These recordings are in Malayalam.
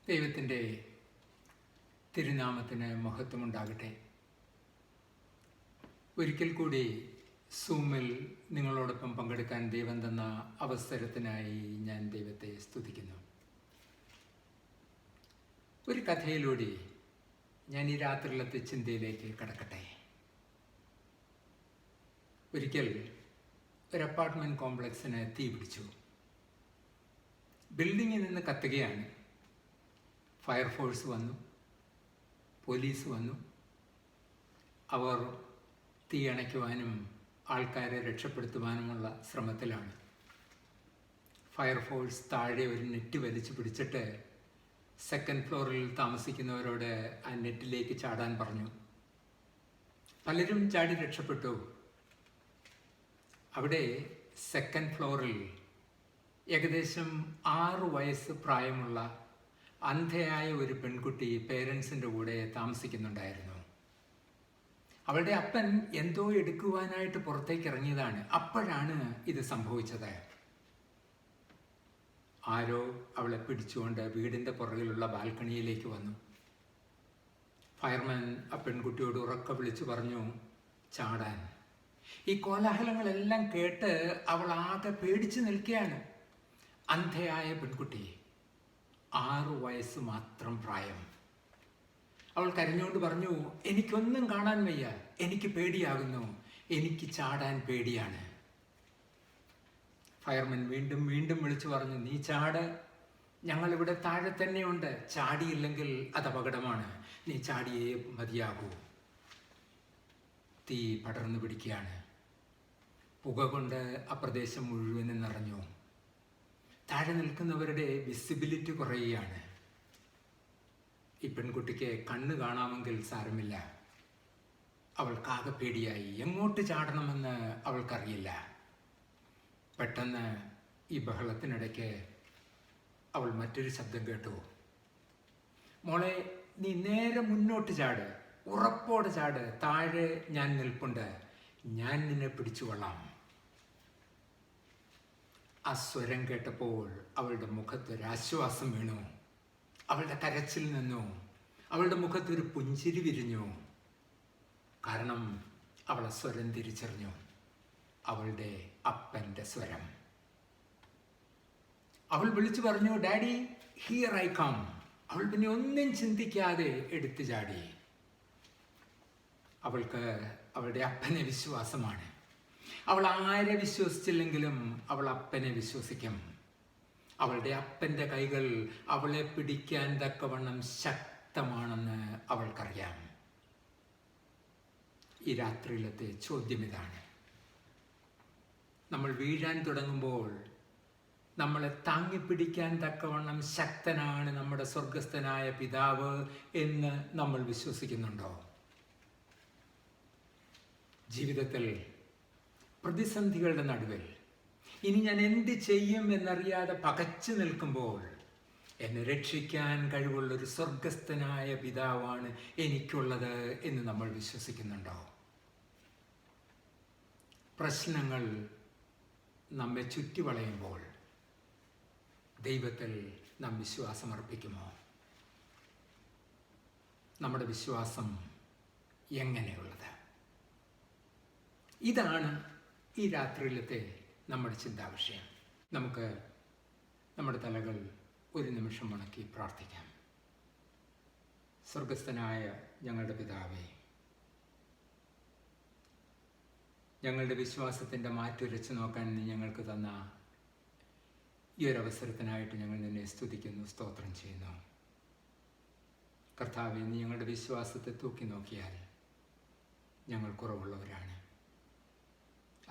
ദൈവത്തിൻ്റെ തിരുനാമത്തിന് മഹത്വമുണ്ടാകട്ടെ. ഒരിക്കൽ കൂടി സൂമിൽ നിങ്ങളോടൊപ്പം പങ്കെടുക്കാൻ ദൈവം തന്ന അവസരത്തിനായി ഞാൻ ദൈവത്തെ സ്തുതിക്കുന്നു. ഒരു കഥയിലൂടെ ഞാൻ ഈ രാത്രിയിലത്തെ ചിന്തയിലേക്ക് കടക്കട്ടെ. ഒരിക്കൽ ഒരു അപ്പാർട്ട്മെൻറ്റ് കോംപ്ലക്സിന് തീ പിടിച്ചു. ബിൽഡിങ്ങിൽ നിന്ന് കത്തുകയാണ്. ഫയർഫോഴ്സ് വന്നു, പോലീസ് വന്നു. അവർ തീ അണയ്ക്കുവാനും ആൾക്കാരെ രക്ഷപ്പെടുത്തുവാനുമുള്ള ശ്രമത്തിലാണ്. ഫയർഫോഴ്സ് താഴെ ഒരു നെറ്റ് വലിച്ചു പിടിച്ചിട്ട് സെക്കൻഡ് ഫ്ലോറിൽ താമസിക്കുന്നവരോട് ആ നെറ്റിലേക്ക് ചാടാൻ പറഞ്ഞു. പലരും ചാടി രക്ഷപ്പെട്ടു. അവിടെ സെക്കൻഡ് ഫ്ലോറിൽ ഏകദേശം 6 വയസ്സ് പ്രായമുള്ള അന്ധയായ ഒരു പെൺകുട്ടി പേരൻസിൻ്റെ കൂടെ താമസിക്കുന്നുണ്ടായിരുന്നു. അവളുടെ അപ്പൻ എന്തോ എടുക്കുവാനായിട്ട് പുറത്തേക്ക് ഇറങ്ങിയതാണ്. അപ്പോഴാണ് ഇത് സംഭവിച്ചത്. ആരോ അവളെ പിടിച്ചുകൊണ്ട് വീടിൻ്റെ പുറകിലുള്ള ബാൽക്കണിയിലേക്ക് വന്നു. ഫയർമാൻ ആ പെൺകുട്ടിയോട് ഉറക്കെ വിളിച്ചു പറഞ്ഞു ചാടാൻ. ഈ കോലാഹലങ്ങളെല്ലാം കേട്ട് അവൾ ആകെ പേടിച്ചു നിൽക്കുകയാണ്. അന്ധയായ പെൺകുട്ടി, 6 വയസ്സ് മാത്രം പ്രായം. അവൾ കരഞ്ഞുകൊണ്ട് പറഞ്ഞു, എനിക്കൊന്നും കാണാൻ വയ്യ, എനിക്ക് പേടിയാകുന്നു, എനിക്ക് ചാടാൻ പേടിയാണ്. ഫയർമാൻ വീണ്ടും വീണ്ടും വിളിച്ചു പറഞ്ഞു, നീ ചാട്, ഞങ്ങളിവിടെ താഴെ തന്നെയുണ്ട്, ചാടിയില്ലെങ്കിൽ അത് അപകടമാണ്, നീ ചാടിയേ മതിയാകൂ. തീ പടർന്നു പിടിക്കുകയാണ്. പുക കൊണ്ട് ആ പ്രദേശം മുഴുവനും നിറഞ്ഞു. താഴെ നിൽക്കുന്നവരുടെ വിസിബിലിറ്റി കുറയുകയാണ്. ഈ പെൺകുട്ടിക്ക് കണ്ണ് കാണാമെങ്കിൽ സാരമില്ല. അവൾക്കാകെ പേടിയായി. എങ്ങോട്ട് ചാടണമെന്ന് അവൾക്കറിയില്ല. പെട്ടെന്ന് ഈ ബഹളത്തിനിടയ്ക്ക് അവൾ മറ്റൊരു ശബ്ദം കേട്ടു. മോളെ, നീ നേരെ മുന്നോട്ട് ചാട്, ഉറപ്പോടെ ചാട്, താഴെ ഞാൻ നിൽപ്പുണ്ട്, ഞാൻ നിന്നെ പിടിച്ചുകൊള്ളാം. ആ സ്വരം കേട്ടപ്പോൾ അവളുടെ മുഖത്തൊരാശ്വാസം വീണു. അവളുടെ കരച്ചിൽ നിന്നു. അവളുടെ മുഖത്തൊരു പുഞ്ചിരി വിരിഞ്ഞു. കാരണം അവൾ ആ സ്വരം തിരിച്ചറിഞ്ഞു. അവളുടെ അപ്പൻ്റെ സ്വരം. അവൾ വിളിച്ചു പറഞ്ഞു, ഡാഡി, ഹിയർ ഐ കം. അവൾ പിന്നെ ഒന്നും ചിന്തിക്കാതെ എടുത്തു ചാടി. അവൾക്ക് അവളുടെ അപ്പനെ വിശ്വാസമാണ്. അവൾ ആരെ വിശ്വസിച്ചില്ലെങ്കിലും അവൾ അപ്പനെ വിശ്വസിക്കും. അവളുടെ അപ്പൻ്റെ കൈകൾ അവളെ പിടിക്കാൻ തക്കവണ്ണം ശക്തമാണെന്ന് അവൾക്കറിയാം. ഈ രാത്രിയിലത്തെ ചോദ്യം ഇതാണ്. നമ്മൾ വീഴാൻ തുടങ്ങുമ്പോൾ നമ്മളെ താങ്ങിപ്പിടിക്കാൻ തക്കവണ്ണം ശക്തനാണ് നമ്മുടെ സ്വർഗസ്ഥനായ പിതാവ് എന്ന് നമ്മൾ വിശ്വസിക്കുന്നുണ്ടോ? ജീവിതത്തിൽ പ്രതിസന്ധികളുടെ നടുവിൽ ഇനി ഞാൻ എന്ത് ചെയ്യും എന്നറിയാതെ പകച്ചു നിൽക്കുമ്പോൾ എന്നെ രക്ഷിക്കാൻ കഴിവുള്ളൊരു സ്വർഗസ്ഥനായ പിതാവാണ് എനിക്കുള്ളത് എന്ന് നമ്മൾ വിശ്വസിക്കുന്നുണ്ടോ? പ്രശ്നങ്ങൾ നമ്മെ ചുറ്റിവളയുമ്പോൾ ദൈവത്തിൽ നാം വിശ്വാസമർപ്പിക്കുമോ? നമ്മുടെ വിശ്വാസം എങ്ങനെയുള്ളത്? ഇതാണ് ഈ രാത്രിയിലത്തെ നമ്മുടെ ചിന്താവിഷയം. നമുക്ക് നമ്മുടെ തലകൾ ഒരു നിമിഷം മടക്കി പ്രാർത്ഥിക്കാം. സ്വർഗസ്ഥനായ ഞങ്ങളുടെ പിതാവേ, ഞങ്ങളുടെ വിശ്വാസത്തിൻ്റെ മാറ്റുരച്ച് നോക്കാൻ നീ ഞങ്ങൾക്ക് തന്ന ഈ ഒരവസരത്തിനായിട്ട് ഞങ്ങൾ നിന്നെ സ്തുതിക്കുന്നു, സ്തോത്രം ചെയ്യുന്നു. കർത്താവേ, നീ ഞങ്ങളുടെ വിശ്വാസത്തെ തൂക്കി നോക്കിയാൽ ഞങ്ങൾ കുറവുള്ളവരാണ്.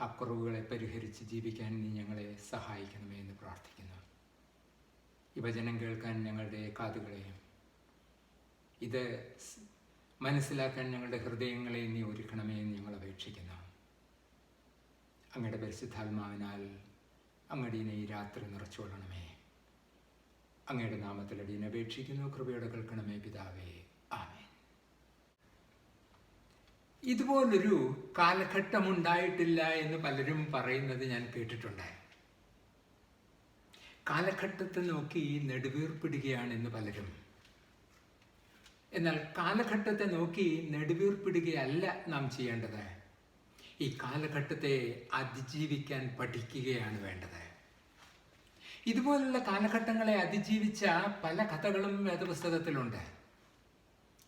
ആ കുറവുകളെ പരിഹരിച്ച് ജീവിക്കാൻ നീ ഞങ്ങളെ സഹായിക്കണമേ എന്ന് പ്രാർത്ഥിക്കുന്നു. ഈ വചനം കേൾക്കാൻ ഞങ്ങളുടെ കാതുകളെയും ഇത് മനസ്സിലാക്കാൻ ഞങ്ങളുടെ ഹൃദയങ്ങളെയും നീ ഒരുക്കണമേ എന്ന് ഞങ്ങൾ അപേക്ഷിക്കുന്നു. അങ്ങയുടെ പരിശുദ്ധാത്മാവിനാൽ അങ്ങടീനെ ഈ രാത്രി നിറച്ചുകൊള്ളണമേ. അങ്ങയുടെ നാമത്തിൽ അടിയനെ അപേക്ഷിക്കുന്നു. കൃപയോടെ കേൾക്കണമേ പിതാവേ. ആമേൻ. ഇതുപോലൊരു കാലഘട്ടമുണ്ടായിട്ടില്ല എന്ന് പലരും പറയുന്നത് ഞാൻ കേട്ടിട്ടുണ്ട്. കാലഘട്ടത്തെ നോക്കി നെടുവീർപ്പിടുകയാണെന്ന് പലരും. എന്നാൽ കാലഘട്ടത്തെ നോക്കി നെടുവീർപ്പിടുകയല്ല നാം ചെയ്യേണ്ടത്. ഈ കാലഘട്ടത്തെ അതിജീവിക്കാൻ പഠിക്കുകയാണ് വേണ്ടത്. ഇതുപോലുള്ള കാലഘട്ടങ്ങളെ അതിജീവിച്ച പല കഥകളും വേദപുസ്തകത്തിലുണ്ട്.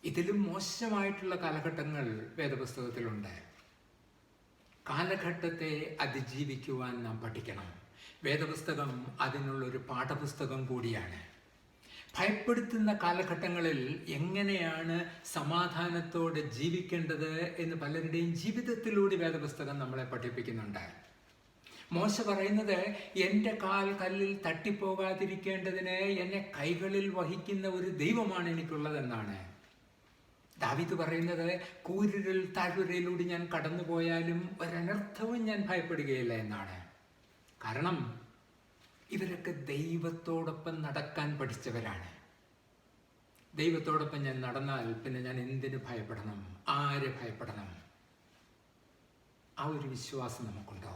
ഇതിലും മോശമായിട്ടുള്ള കാലഘട്ടങ്ങൾ വേദപുസ്തകത്തിലുണ്ട്. കാലഘട്ടത്തെ അതിജീവിക്കുവാൻ നാം പഠിക്കണം. വേദപുസ്തകം അതിനുള്ളൊരു പാഠപുസ്തകം കൂടിയാണ്. ഭയപ്പെടുത്തുന്ന കാലഘട്ടങ്ങളിൽ എങ്ങനെയാണ് സമാധാനത്തോടെ ജീവിക്കേണ്ടത് എന്ന് പലരുടെയും ജീവിതത്തിലൂടെ വേദപുസ്തകം നമ്മളെ പഠിപ്പിക്കുന്നുണ്ട്. മോശ പറയുന്നത്, എൻ്റെ കാൽ കല്ലിൽ തട്ടിപ്പോകാതിരിക്കേണ്ടതിന് എന്നെ കൈകളിൽ വഹിക്കുന്ന ഒരു ദൈവമാണ് എനിക്കുള്ളതെന്നാണ്. ദാവീദ് പറയുന്നത്, കൂരിരുൾ താഴ്വരയിലൂടെ ഞാൻ കടന്നുപോയാലും ഒരനർത്ഥവും ഞാൻ ഭയപ്പെടുകയില്ല എന്നാണ്. കാരണം ഇവരൊക്കെ ദൈവത്തോടൊപ്പം നടക്കാൻ പഠിച്ചവരാണ്. ദൈവത്തോടൊപ്പം ഞാൻ നടന്നാൽ പിന്നെ ഞാൻ എന്തിനു ഭയപ്പെടണം? ആരെ ഭയപ്പെടണം? ആ ഒരു വിശ്വാസം നമുക്കുണ്ടോ?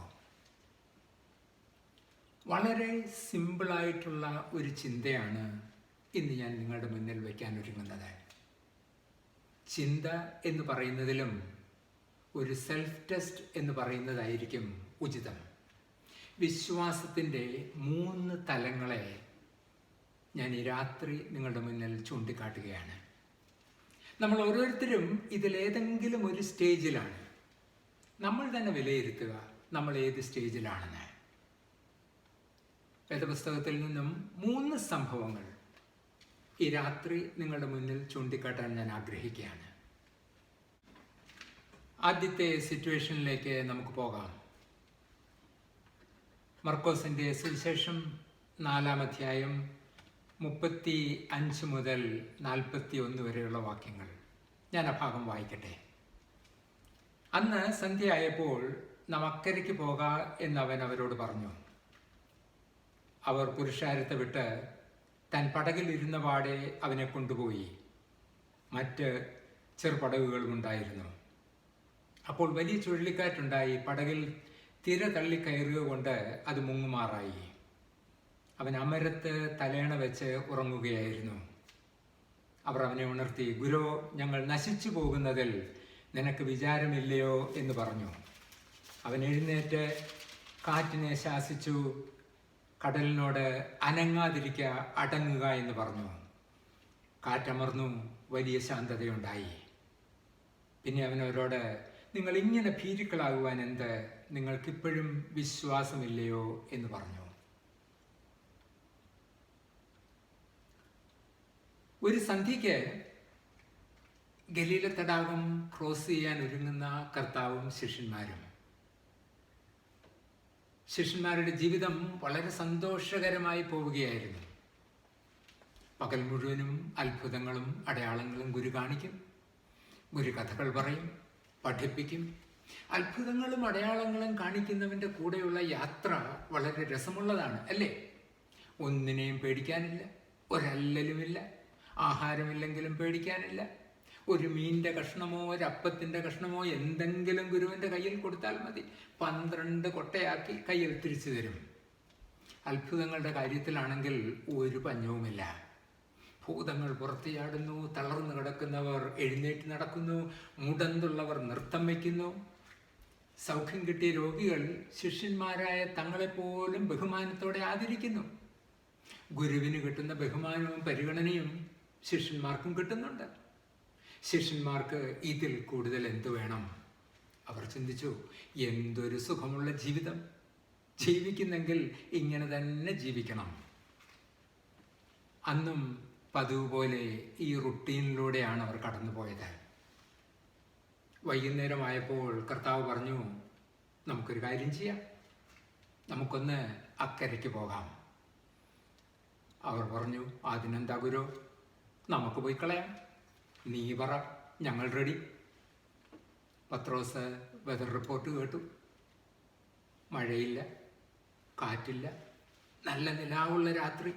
വളരെ സിമ്പിളായിട്ടുള്ള ഒരു ചിന്തയാണ് ഇന്ന് ഞാൻ നിങ്ങളുടെ മുന്നിൽ വയ്ക്കാൻ ഒരുങ്ങുന്നത്. ചിന്ത എന്ന് പറയുന്നതിലും ഒരു സെൽഫ് ടെസ്റ്റ് എന്ന് പറയുന്നതായിരിക്കും ഉചിതം. വിശ്വാസത്തിൻ്റെ 3 തലങ്ങളെ ഞാൻ ഈ രാത്രി നിങ്ങളുടെ മുന്നിൽ ചൂണ്ടിക്കാട്ടുകയാണ്. നമ്മൾ ഓരോരുത്തരും ഇതിലേതെങ്കിലും ഒരു സ്റ്റേജിലാണ്. നമ്മൾ തന്നെ വിലയിരുത്തുക നമ്മൾ ഏത് സ്റ്റേജിലാണെന്ന്. വേദപുസ്തകത്തിൽ നിന്നും 3 സംഭവങ്ങൾ ഈ രാത്രി നിങ്ങളുടെ മുന്നിൽ ചൂണ്ടിക്കാട്ടാൻ ഞാൻ ആഗ്രഹിക്കുകയാണ്. ആദ്യത്തെ സിറ്റുവേഷനിലേക്ക് നമുക്ക് പോകാം. മർക്കോസിൻ്റെ സുവിശേഷം 4-ാം അധ്യായം 35 മുതൽ 41 വരെയുള്ള വാക്യങ്ങൾ. ഞാൻ ആ ഭാഗം വായിക്കട്ടെ. അന്ന് സന്ധ്യയായപ്പോൾ നാം അക്കരയ്ക്ക് പോകാം എന്നവൻ അവരോട് പറഞ്ഞു. അവർ പുരുഷാരത്തെ വിട്ട് താൻ പടകിലിരുന്ന പാടെ അവനെ കൊണ്ടുപോയി. മറ്റ് ചെറുപടകുകളും ഉണ്ടായിരുന്നു. അപ്പോൾ വലിയ ചുഴലിക്കാറ്റുണ്ടായി. പടകിൽ തിര തള്ളിക്കയറുക കൊണ്ട് അത് മുങ്ങുമാറായി. അവൻ അമരത്ത് തലേണ വെച്ച് ഉറങ്ങുകയായിരുന്നു. അവർ അവനെ ഉണർത്തി, ഗുരോ, ഞങ്ങൾ നശിച്ചു പോകുന്നതിൽ നിനക്ക് വിചാരമില്ലയോ എന്ന് പറഞ്ഞു. അവൻ എഴുന്നേറ്റ് കാറ്റിനെ ശാസിച്ചു, കടലിനോട് അനങ്ങാതിരിക്കുക, അടങ്ങുക എന്ന് പറഞ്ഞു. കാറ്റമർന്നു, വലിയ ശാന്തതയുണ്ടായി. പിന്നെ അവനവരോട്, നിങ്ങൾ ഇങ്ങനെ ഭീരുക്കളാകുവാൻ എന്ത്? നിങ്ങൾക്കിപ്പോഴും വിശ്വാസമില്ലയോ എന്ന് പറഞ്ഞു. ഒരു സന്ധ്യയ്ക്ക് ഗലീല തടാകം ക്രോസ് ചെയ്യാൻ ഒരുങ്ങുന്ന കർത്താവും ശിഷ്യന്മാരും. ശിഷ്യന്മാരുടെ ജീവിതം വളരെ സന്തോഷകരമായി പോവുകയായിരുന്നു. പകൽ മുഴുവനും അത്ഭുതങ്ങളും അടയാളങ്ങളും ഗുരു കാണിക്കും. ഗുരു കഥകൾ പറയും, പഠിപ്പിക്കും. അത്ഭുതങ്ങളും അടയാളങ്ങളും കാണിക്കുന്നവൻ്റെ കൂടെയുള്ള യാത്ര വളരെ രസമുള്ളതാണ്, അല്ലേ? ഒന്നിനെയും പേടിക്കാനില്ല, ഒരല്ലലുമില്ല, ആഹാരമില്ലെങ്കിലും പേടിക്കാനില്ല. ഒരു മീനിൻ്റെ കഷ്ണമോ ഒരപ്പത്തിൻ്റെ കഷ്ണമോ എന്തെങ്കിലും ഗുരുവിൻ്റെ കയ്യിൽ കൊടുത്താൽ മതി, 12 കൊട്ടയാക്കി കയ്യിൽ തിരിച്ചു തരും. അത്ഭുതങ്ങളുടെ കാര്യത്തിലാണെങ്കിൽ ഒരു പഞ്ഞവുമില്ല. ഭൂതങ്ങൾ പുറത്തു ചാടുന്നു, തളർന്നു കിടക്കുന്നവർ എഴുന്നേറ്റ് നടക്കുന്നു, മുടന്തുള്ളവർ നൃത്തം വയ്ക്കുന്നു. സൗഖ്യം കിട്ടിയ രോഗികൾ ശിഷ്യന്മാരായ തങ്ങളെപ്പോലും ബഹുമാനത്തോടെ ആദരിക്കുന്നു. ഗുരുവിന് കിട്ടുന്ന ബഹുമാനവും പരിഗണനയും ശിഷ്യന്മാർക്കും കിട്ടുന്നുണ്ട്. ശിഷ്യന്മാർക്ക് ഇതിൽ കൂടുതൽ എന്തു വേണം? അവർ ചിന്തിച്ചു, എന്തൊരു സുഖമുള്ള ജീവിതം! ജീവിക്കുന്നെങ്കിൽ ഇങ്ങനെ തന്നെ ജീവിക്കണം. അന്നും പതിവ് പോലെ ഈ റുട്ടീനിലൂടെയാണ് അവർ കടന്നുപോയത്. വൈകുന്നേരമായപ്പോൾ കർത്താവ് പറഞ്ഞു, നമുക്കൊരു കാര്യം ചെയ്യാം, നമുക്കൊന്ന് അക്കരയ്ക്ക് പോകാം. അവർ പറഞ്ഞു, അതിനെന്താ ഗുരു, നമുക്ക് പോയി കളയാം, നീ പറ, ഞങ്ങൾ റെഡി. പത്രോസ് വെതർ റിപ്പോർട്ട് കേട്ടു. മഴയില്ല, കാറ്റില്ല, നല്ല നിലാവുള്ള രാത്രി,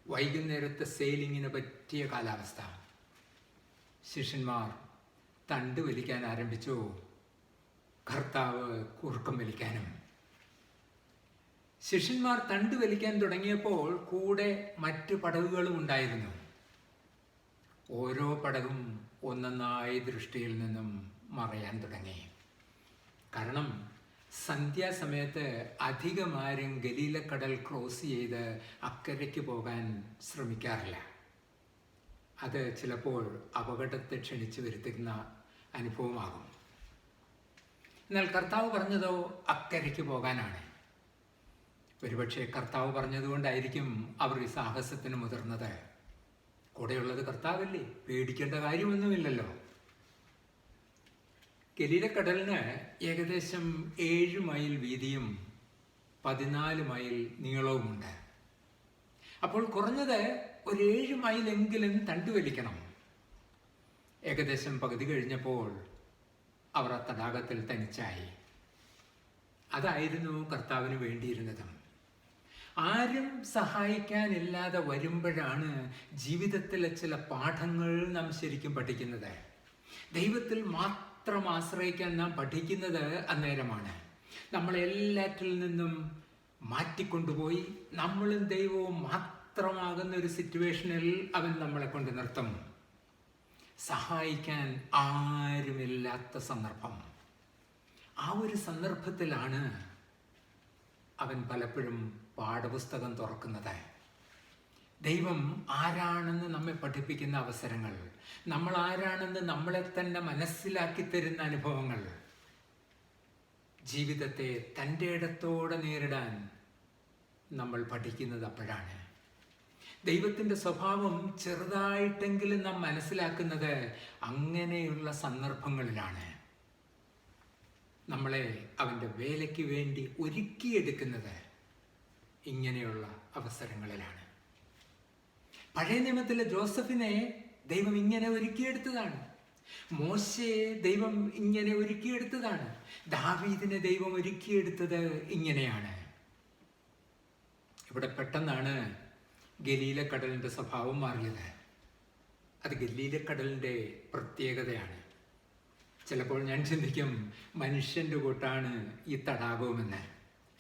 വൈകുന്നേരത്തെ സെയിലിങ്ങിന് പറ്റിയ കാലാവസ്ഥ. ശിഷ്യന്മാർ തണ്ട് വലിക്കാൻ ആരംഭിച്ചു, കർത്താവ് കുറുക്കം വലിക്കാനും. ശിഷ്യന്മാർ തണ്ട് വലിക്കാൻ തുടങ്ങിയപ്പോൾ കൂടെ മറ്റു പടകുകളും ഉണ്ടായിരുന്നു. ഓരോ പടകും ഒന്നൊന്നായി ദൃഷ്ടിയിൽ നിന്നും മറയാൻ തുടങ്ങി. കാരണം സന്ധ്യാസമയത്ത് അധികമാരും ഗലീലക്കടൽ ക്രോസ് ചെയ്ത് അക്കരയ്ക്ക് പോകാൻ ശ്രമിക്കാറില്ല. അത് ചിലപ്പോൾ അപകടത്തെ ക്ഷണിച്ചു വരുത്തുന്ന അനുഭവമാകും. എന്നാൽ കർത്താവ് പറഞ്ഞതോ അക്കരയ്ക്ക് പോകാനാണ്. ഒരുപക്ഷെ കർത്താവ് പറഞ്ഞതുകൊണ്ടായിരിക്കും അവർ ഈ സാഹസത്തിന് മുതിർന്നത്. കൂടെയുള്ളത് കർത്താവല്ലേ, പേടിക്കേണ്ട കാര്യമൊന്നുമില്ലല്ലോ. ഗലീലക്കടലിന് ഏകദേശം 7 മൈൽ വീതിയും 14 മൈൽ നീളവുമുണ്ട്. അപ്പോൾ കുറഞ്ഞത് ഒരു 7 മൈലെങ്കിലും തണ്ടുവലിക്കണം. ഏകദേശം പകുതി കഴിഞ്ഞപ്പോൾ അവർ ആ തടാകത്തിൽ തനിച്ചായി. അതായിരുന്നു കർത്താവിന് വേണ്ടിയിരുന്നതും. ആരും സഹായിക്കാനില്ലാതെ വരുമ്പോഴാണ് ജീവിതത്തിലെ ചില പാഠങ്ങൾ നാം ശരിക്കും പഠിക്കുന്നത്. ദൈവത്തിൽ മാത്രം ആശ്രയിക്കാൻ നാം പഠിക്കുന്നത് അന്നേരമാണ്. നമ്മളെല്ലാറ്റിൽ നിന്നും മാറ്റിക്കൊണ്ടുപോയി നമ്മളും ദൈവവും മാത്രമാകുന്ന ഒരു സിറ്റുവേഷനിൽ അവൻ നമ്മളെ കൊണ്ട് നിർത്തും. സഹായിക്കാൻ ആരുമില്ലാത്ത സന്ദർഭം. ആ ഒരു സന്ദർഭത്തിലാണ് അവൻ പലപ്പോഴും പാഠപുസ്തകം തുറക്കുന്നത്. ദൈവം ആരാണെന്ന് നമ്മെ പഠിപ്പിക്കുന്ന അവസരങ്ങൾ, നമ്മൾ ആരാണെന്ന് നമ്മളെ തന്നെ മനസ്സിലാക്കി തരുന്ന അനുഭവങ്ങൾ, ജീവിതത്തെ തൻ്റെ ഇടത്തോടെ നേരിടാൻ നമ്മൾ പഠിക്കുന്നത് അപ്പോഴാണ്. ദൈവത്തിൻ്റെ സ്വഭാവം ചെറുതായിട്ടെങ്കിലും നാം മനസ്സിലാക്കുന്നത് അങ്ങനെയുള്ള സന്ദർഭങ്ങളിലാണ്. നമ്മളെ അവൻ്റെ വേലയ്ക്ക് വേണ്ടി ഒരുക്കിയെടുക്കുന്നത് ഇങ്ങനെയുള്ള അവസരങ്ങളിലാണ്. പഴയ നിയമത്തിലെ ജോസഫിനെ ദൈവം ഇങ്ങനെ ഒരുക്കിയെടുത്തതാണ്. മോശയെ ദൈവം ഇങ്ങനെ ഒരുക്കിയെടുത്തതാണ്. ദാവീദിനെ ദൈവം ഒരുക്കിയെടുത്തത് ഇങ്ങനെയാണ്. ഇവിടെ പെട്ടെന്നാണ് ഗലീലക്കടലിൻ്റെ സ്വഭാവം മാറിയത്. അത് ഗലീലക്കടലിൻ്റെ പ്രത്യേകതയാണ്. ചിലപ്പോൾ ഞാൻ ചിന്തിക്കും, മനുഷ്യൻ്റെ കൂട്ടാണ് ഈ തടാകവുമെന്ന്.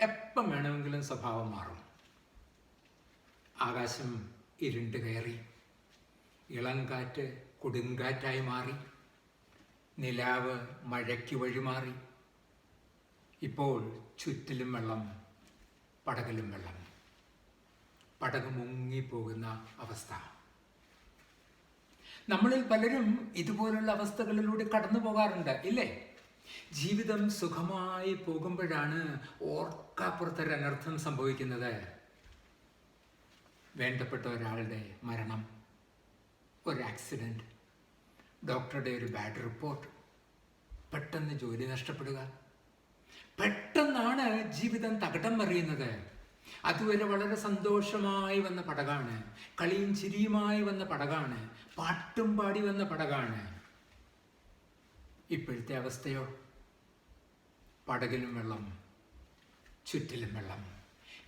എപ്പം വേണമെങ്കിലും സ്വഭാവം മാറും. ആകാശം ഇരുണ്ട് കയറി, ഇളം കാറ്റ് കൊടുങ്കാറ്റായി മാറി, നിലാവ് മഴയ്ക്ക് വഴിമാറി. ഇപ്പോൾ ചുറ്റിലും വെള്ളം, പടകിലും വെള്ളം, പടക് മുങ്ങിപ്പോകുന്ന അവസ്ഥ. നമ്മളിൽ പലരും ഇതുപോലുള്ള അവസ്ഥകളിലൂടെ കടന്നു പോകാറുണ്ട്, ഇല്ലേ? ജീവിതം സുഖമായി പോകുമ്പോഴാണ് ഓർക്കാപ്പുറത്തൊരു അനർത്ഥം സംഭവിക്കുന്നത്. വേണ്ടപ്പെട്ട ഒരാളുടെ മരണം, ഒരു ആക്സിഡൻറ്റ്, ഡോക്ടറുടെ ഒരു ബാഡ് റിപ്പോർട്ട്, പെട്ടെന്ന് ജോലി നഷ്ടപ്പെടുക. പെട്ടെന്നാണ് ജീവിതം തകിടം മറിയുന്നത്. അതുവരെ വളരെ സന്തോഷമായി വന്ന പടകാണ്, കളിയും ചിരിയുമായി വന്ന പടകാണ്, പാട്ടും പാടി വന്ന പടകാണ്. ഇപ്പോഴത്തെ അവസ്ഥയോ? പടകിലും വെള്ളം, ചുറ്റിലും വെള്ളം,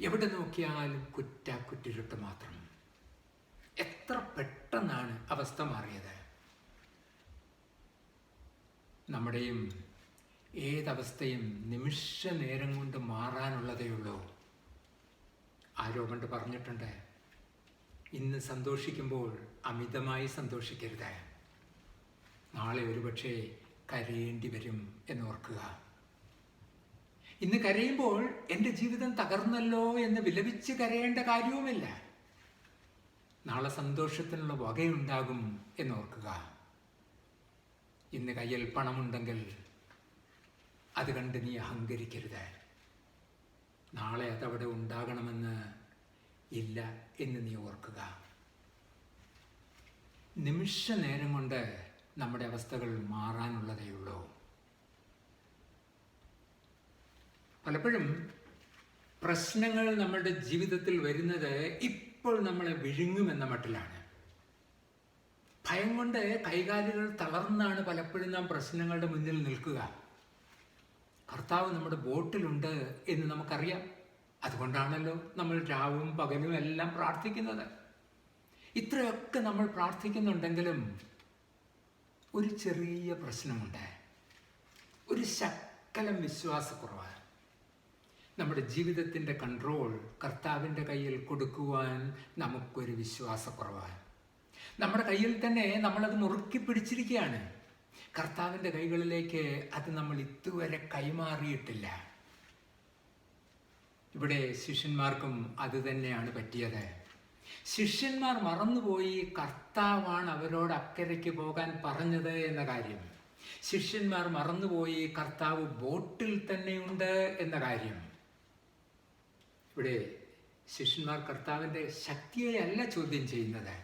എവിടെ നോക്കിയാലും കുറ്റിരുട്ട് മാത്രം. എത്ര പെട്ടെന്നാണ് അവസ്ഥ മാറിയത്. നമ്മുടെയും ഏതവസ്ഥയും നിമിഷ നേരം കൊണ്ട് മാറാനുള്ളതേ ഉള്ളൂ. ആരോ കൊണ്ട് പറഞ്ഞിട്ടുണ്ട്, ഇന്ന് സന്തോഷിക്കുമ്പോൾ അമിതമായി സന്തോഷിക്കരുത്, നാളെ ഒരുപക്ഷെ കരയേണ്ടി വരും എന്നോർക്കുക. ഇന്ന് കരയുമ്പോൾ എൻ്റെ ജീവിതം തകർന്നല്ലോ എന്ന് വിലപിച്ച് കരയേണ്ട കാര്യവുമില്ല, നാളെ സന്തോഷത്തിനുള്ള വകയുണ്ടാകും എന്നോർക്കുക. ഇന്ന് കയ്യിൽ പണമുണ്ടെങ്കിൽ അത് കണ്ട് നീ അഹങ്കരിക്കരുത്, നാളെ അതവിടെ ഉണ്ടാകണമെന്ന് ഇല്ല എന്ന് നീ ഓർക്കുക. നിമിഷ നേരം കൊണ്ട് നമ്മുടെ അവസ്ഥകൾ മാറാനുള്ളതേയുള്ളൂ. പലപ്പോഴും പ്രശ്നങ്ങൾ നമ്മുടെ ജീവിതത്തിൽ വരുന്നത് ഇപ്പോൾ നമ്മളെ വിഴുങ്ങുമെന്ന മട്ടിലാണ്. ഭയം കൊണ്ട് കൈകാലുകൾ തളർന്നാണ് പലപ്പോഴും നാം പ്രശ്നങ്ങളുടെ മുന്നിൽ നിൽക്കുക. കർത്താവ് നമ്മുടെ ബോട്ടിലുണ്ട് എന്ന് നമുക്കറിയാം. അതുകൊണ്ടാണല്ലോ നമ്മൾ രാവും പകലും എല്ലാം പ്രാർത്ഥിക്കുന്നത്. ഇത്രയൊക്കെ നമ്മൾ പ്രാർത്ഥിക്കുന്നുണ്ടെങ്കിലും ഒരു ചെറിയ പ്രശ്നമുണ്ട്, ഒരു ശക്കലം വിശ്വാസക്കുറവ്. നമ്മുടെ ജീവിതത്തിൻ്റെ കൺട്രോൾ കർത്താവിൻ്റെ കയ്യിൽ കൊടുക്കുവാൻ നമുക്കൊരു വിശ്വാസക്കുറവ്. നമ്മുടെ കയ്യിൽ തന്നെ നമ്മളത് മുറുക്കി പിടിച്ചിരിക്കുകയാണ്. കർത്താവിൻ്റെ കൈകളിലേക്ക് അത് നമ്മൾ ഇതുവരെ കൈമാറിയിട്ടില്ല. ഇവിടെ ശിഷ്യന്മാർക്കും അത് തന്നെയാണ് പറ്റിയത്. ശിഷ്യന്മാർ മറന്നുപോയി കർത്താവാണ് അവരോട് അക്കരയ്ക്ക് പോകാൻ പറഞ്ഞത് എന്ന കാര്യം. ശിഷ്യന്മാർ മറന്നുപോയി കർത്താവ് ബോട്ടിൽ തന്നെയുണ്ട് എന്ന കാര്യം. ഇവിടെ ശിഷ്യന്മാർ കർത്താവിൻ്റെ ശക്തിയെയല്ല ചോദ്യം ചെയ്യുന്നത്.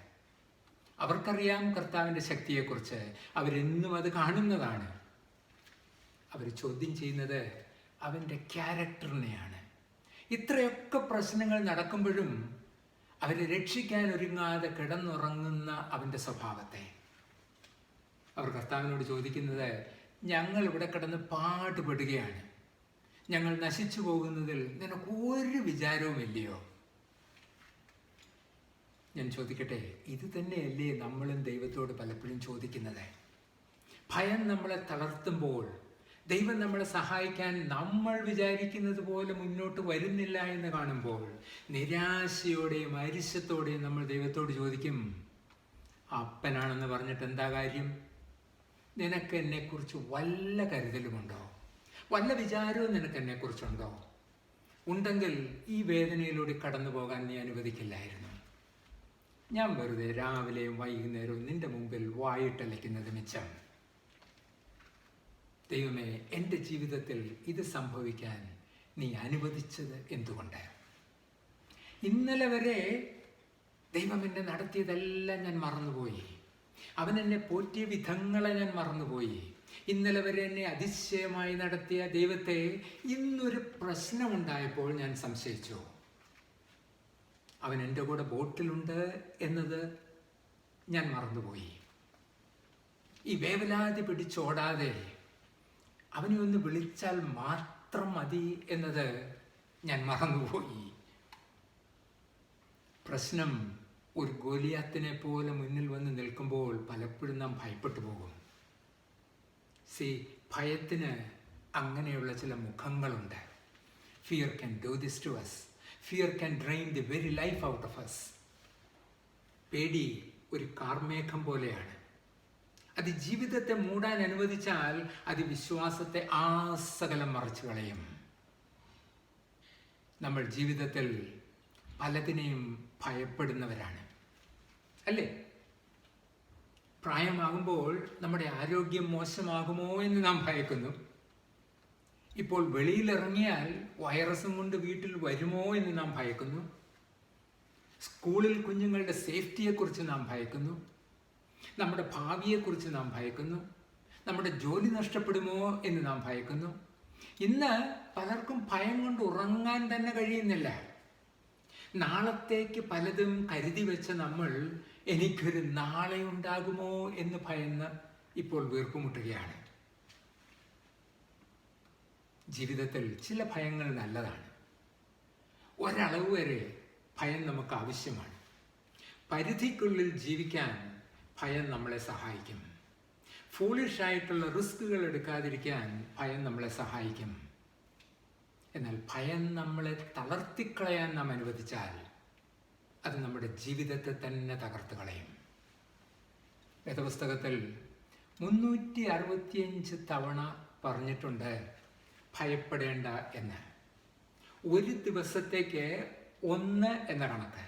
അവർക്കറിയാം കർത്താവിൻ്റെ ശക്തിയെക്കുറിച്ച്, അവരെന്നും അത് കാണുന്നതാണ്. അവർ ചോദ്യം ചെയ്യുന്നത് അവൻ്റെ ക്യാരക്ടറിനെയാണ്. ഇത്രയൊക്കെ പ്രശ്നങ്ങൾ നടക്കുമ്പോഴും അവരെ രക്ഷിക്കാൻ ഒരുങ്ങാതെ കിടന്നുറങ്ങുന്ന അവൻ്റെ സ്വഭാവത്തെ. അവർ കർത്താവിനോട് ചോദിക്കുന്നത്, ഞങ്ങൾ ഇവിടെ കിടന്ന് പാടുപെടുകയാണ്, ഞങ്ങൾ നശിച്ചു പോകുന്നതിൽ നിനക്ക് ഒരു വിചാരവുമില്ലയോ? ഞാൻ ചോദിക്കട്ടെ, ഇത് തന്നെയല്ലേ നമ്മളും ദൈവത്തോട് പലപ്പോഴും ചോദിക്കുന്നത്? ഭയം നമ്മളെ തളർത്തുമ്പോൾ, ദൈവം നമ്മളെ സഹായിക്കാൻ നമ്മൾ വിചാരിക്കുന്നത് പോലെ മുന്നോട്ട് വരുന്നില്ല എന്ന് കാണുമ്പോൾ, നിരാശയോടെയും അരിശത്തോടെയും നമ്മൾ ദൈവത്തോട് ചോദിക്കും, അപ്പനാണെന്ന് പറഞ്ഞിട്ട് എന്താ കാര്യം? നിനക്ക് എന്നെക്കുറിച്ച് വല്ല കരുതലുമുണ്ടോ? വല്ല വിചാരവും നിനക്ക് എന്നെക്കുറിച്ചുണ്ടോ? ഉണ്ടെങ്കിൽ ഈ വേദനയിലൂടെ കടന്നു പോകാൻ നീ അനുവദിക്കില്ലായിരുന്നു. ഞാൻ വെറുതെ രാവിലെയും വൈകുന്നേരവും നിന്റെ മുമ്പിൽ വായിട്ടലയ്ക്കുന്നത് മിച്ചം. ദൈവമേ, എൻ്റെ ജീവിതത്തിൽ ഇത് സംഭവിക്കാൻ നീ അനുവദിച്ചത് എന്തുകൊണ്ട്? ഇന്നലെ വരെ ദൈവം എന്നെ നടത്തിയതെല്ലാം ഞാൻ മറന്നുപോയി. അവൻ എന്നെ പോറ്റിയ വിധങ്ങളെ ഞാൻ മറന്നുപോയി. ഇന്നലെ വരെ എന്നെ അതിശയമായി നടത്തിയ ദൈവത്തെ ഇന്നൊരു പ്രശ്നമുണ്ടായപ്പോൾ ഞാൻ സംശയിച്ചു. അവൻ എൻ്റെ കൂടെ ബോട്ടിലുണ്ട് എന്നത് ഞാൻ മറന്നുപോയി. ഈ വേവലാതി പിടിച്ചോടാതെ അവനെ ഒന്ന് വിളിച്ചാൽ മാത്രം മതി എന്നത് ഞാൻ മറന്നുപോയി. പ്രശ്നം ഒരു ഗോലിയാത്തിനെ പോലെ മുന്നിൽ വന്ന് നിൽക്കുമ്പോൾ പലപ്പോഴും നാം ഭയപ്പെട്ടു പോകും. ഭയത്തിന് അങ്ങനെയുള്ള ചില മുഖങ്ങളുണ്ട്. Fear can do this to us. Fear can drain the very life out of us. പേടി ഒരു കാർമേഘം പോലെയാണ്. അത് ജീവിതത്തെ മൂടാൻ അനുവദിച്ചാൽ അത് വിശ്വാസത്തെ ആസകലം മറച്ചു കളയും. നമ്മൾ ജീവിതത്തിൽ പലതിനെയും ഭയപ്പെടുന്നവരാണ്, അല്ലേ? പ്രായമാകുമ്പോൾ നമ്മുടെ ആരോഗ്യം മോശമാകുമോ എന്ന് നാം ഭയക്കുന്നു. ഇപ്പോൾ വെളിയിലിറങ്ങിയാൽ വൈറസും കൊണ്ട് വീട്ടിൽ വരുമോ എന്ന് നാം ഭയക്കുന്നു. സ്കൂളിൽ കുഞ്ഞുങ്ങളുടെ സേഫ്റ്റിയെക്കുറിച്ച് നാം ഭയക്കുന്നു. നമ്മുടെ ഭാവിയെക്കുറിച്ച് നാം ഭയക്കുന്നു. നമ്മുടെ ജോലി നഷ്ടപ്പെടുമോ എന്ന് നാം ഭയക്കുന്നു. ഇന്ന് പലർക്കും ഭയം കൊണ്ട് ഉറങ്ങാൻ തന്നെ കഴിയുന്നില്ല. നാളത്തേക്ക് പലതും കരുതി വെച്ച നമ്മൾ എനിക്കൊരു നാളെ ഉണ്ടാകുമോ എന്ന് ഭയന്ന് ഇപ്പോൾ വീർപ്പുമുട്ടുകയാണ്. ജീവിതത്തിൽ ചില ഭയങ്ങൾ നല്ലതാണ്. ഒരളവ് വരെ ഭയം നമുക്ക് ആവശ്യമാണ്. പരിധിക്കുള്ളിൽ ജീവിക്കാൻ ഭയം നമ്മളെ സഹായിക്കും. ഫൂളിഷായിട്ടുള്ള റിസ്കുകൾ എടുക്കാതിരിക്കാൻ ഭയം നമ്മളെ സഹായിക്കും. എന്നാൽ ഭയം നമ്മളെ തളർത്തിക്കളയാൻ നാം അനുവദിച്ചാൽ അത് നമ്മുടെ ജീവിതത്തെ തന്നെ തകർത്ത് കളയും. വേദപുസ്തകത്തിൽ 365 തവണ പറഞ്ഞിട്ടുണ്ട് ഭയപ്പെടേണ്ട എന്ന്. ഒരു ദിവസത്തേക്ക് 1 എന്ന കണക്ക്.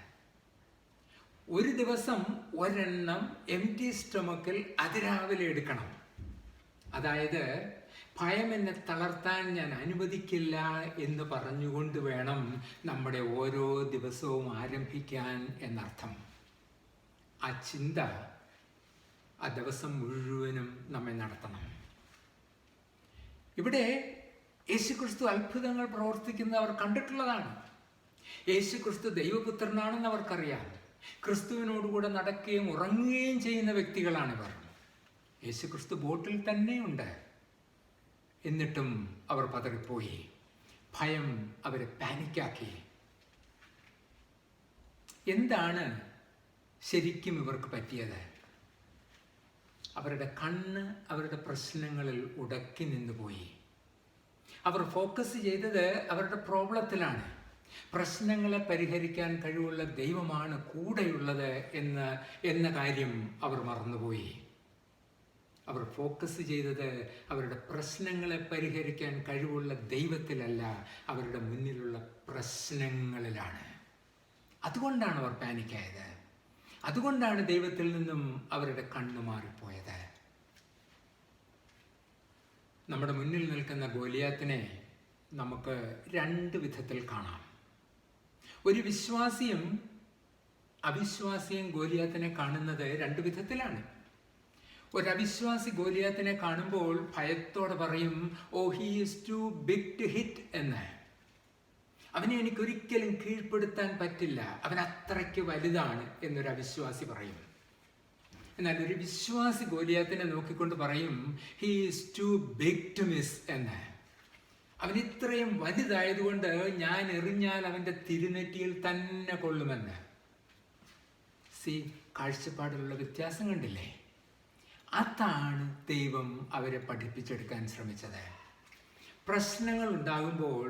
ഒരു ദിവസം ഒരെണ്ണം എംപ്റ്റി സ്റ്റൊമക്കിൽ അതിരാവിലെ എടുക്കണം. അതായത് ഭയം എന്നെ തളർത്താൻ ഞാൻ അനുവദിക്കില്ല എന്ന് പറഞ്ഞുകൊണ്ട് വേണം നമ്മുടെ ഓരോ ദിവസവും ആരംഭിക്കാൻ എന്നർത്ഥം. ആ ചിന്ത ആ ദിവസം മുഴുവനും നമ്മെ നടത്തണം. ഇവിടെ യേശുക്രിസ്തു അത്ഭുതങ്ങൾ പ്രവർത്തിക്കുന്നവർ കണ്ടിട്ടുള്ളതാണ്. യേശുക്രിസ്തു ദൈവപുത്രനാണെന്ന് അവർക്കറിയാം. ക്രിസ്തുവിനോടുകൂടെ നടക്കുകയും ഉറങ്ങുകയും ചെയ്യുന്ന വ്യക്തികളാണിവർ. യേശുക്രിസ്തു ബോട്ടിൽ തന്നെയുണ്ട്. എന്നിട്ടും അവർ പതറിപ്പോയി. ഭയം അവരെ പാനിക്കാക്കി. എന്താണ് ശരിക്കും ഇവർക്ക് പറ്റിയത്? അവരുടെ കണ്ണ് അവരുടെ പ്രശ്നങ്ങളിൽ ഉടക്കി നിന്നുപോയി. അവർ ഫോക്കസ് ചെയ്തത് അവരുടെ പ്രോബ്ലത്തിലാണ്. പ്രശ്നങ്ങളെ പരിഹരിക്കാൻ കഴിവുള്ള ദൈവമാണ് കൂടെയുള്ളത് എന്ന കാര്യം അവർ മറന്നുപോയി. അവർ ഫോക്കസ് ചെയ്തത് അവരുടെ പ്രശ്നങ്ങളെ പരിഹരിക്കാൻ കഴിവുള്ള ദൈവത്തിലല്ല, അവരുടെ മുന്നിലുള്ള പ്രശ്നങ്ങളിലാണ്. അതുകൊണ്ടാണ് അവർ പാനിക്കായത്. അതുകൊണ്ടാണ് ദൈവത്തിൽ നിന്നും അവരുടെ കണ്ണ് മാറിപ്പോയത്. നമ്മുടെ മുന്നിൽ നിൽക്കുന്ന ഗോലിയാത്തിനെ നമുക്ക് രണ്ട് വിധത്തിൽ കാണാം. ഒരു വിശ്വാസിയും അവിശ്വാസിയും ഗോലിയാത്തിനെ കാണുന്നത് രണ്ട് വിധത്തിലാണ്. ഒരവിശ്വാസി ഗോലിയാത്തിനെ കാണുമ്പോൾ ഭയത്തോടെ പറയും, oh he is too big to hit എന്ന്. അവനെ എനിക്കൊരിക്കലും കീഴ്പ്പെടുത്താൻ പറ്റില്ല, അവൻ അത്രയ്ക്ക് വലുതാണ് എന്നൊരു അവിശ്വാസി പറയും. എന്നാൽ ഒരു വിശ്വാസി ഗോലിയാത്തിനെ നോക്കിക്കൊണ്ട് പറയും, he is too big to miss എന്ന്. അവൻ ഇത്രയും വലുതായതുകൊണ്ട് ഞാൻ എറിഞ്ഞാൽ അവൻ്റെ തിരുനെറ്റിയിൽ തന്നെ കൊള്ളുമെന്ന്. കാഴ്ചപ്പാടിലുള്ള വ്യത്യാസം കണ്ടില്ലേ? അതാണ് ദൈവം അവരെ പഠിപ്പിച്ചെടുക്കാൻ ശ്രമിച്ചത്. പ്രശ്നങ്ങൾ ഉണ്ടാകുമ്പോൾ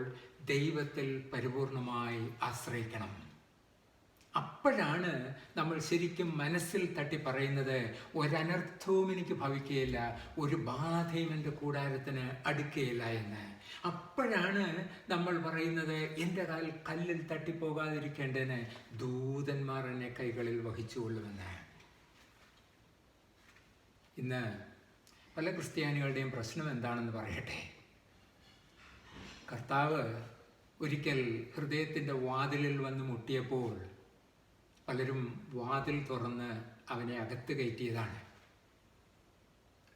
ദൈവത്തിൽ പരിപൂർണമായി ആശ്രയിക്കണം. അപ്പോഴാണ് നമ്മൾ ശരിക്കും മനസ്സിൽ തട്ടി പറയുന്നത്, ഒരനർത്ഥവും എനിക്ക് ഭവിക്കുകയില്ല, ഒരു ബാധയും എൻ്റെ കൂടാരത്തിന് അടുക്കുകയില്ല എന്ന്. അപ്പോഴാണ് നമ്മൾ പറയുന്നത്, എൻ്റെ കാൽ കല്ലിൽ തട്ടിപ്പോകാതിരിക്കേണ്ടതിന് ദൂതന്മാർ എന്നെ കൈകളിൽ വഹിച്ചുകൊള്ളുമെന്ന്. ഇന്ന് പല ക്രിസ്ത്യാനികളുടെയും പ്രശ്നം എന്താണെന്ന് പറയട്ടെ. കർത്താവ് ഒരിക്കൽ ഹൃദയത്തിൻ്റെ വാതിലിൽ വന്ന് മുട്ടിയപ്പോൾ പലരും വാതിൽ തുറന്ന് അവനെ അകത്ത് കയറ്റിയതാണ്.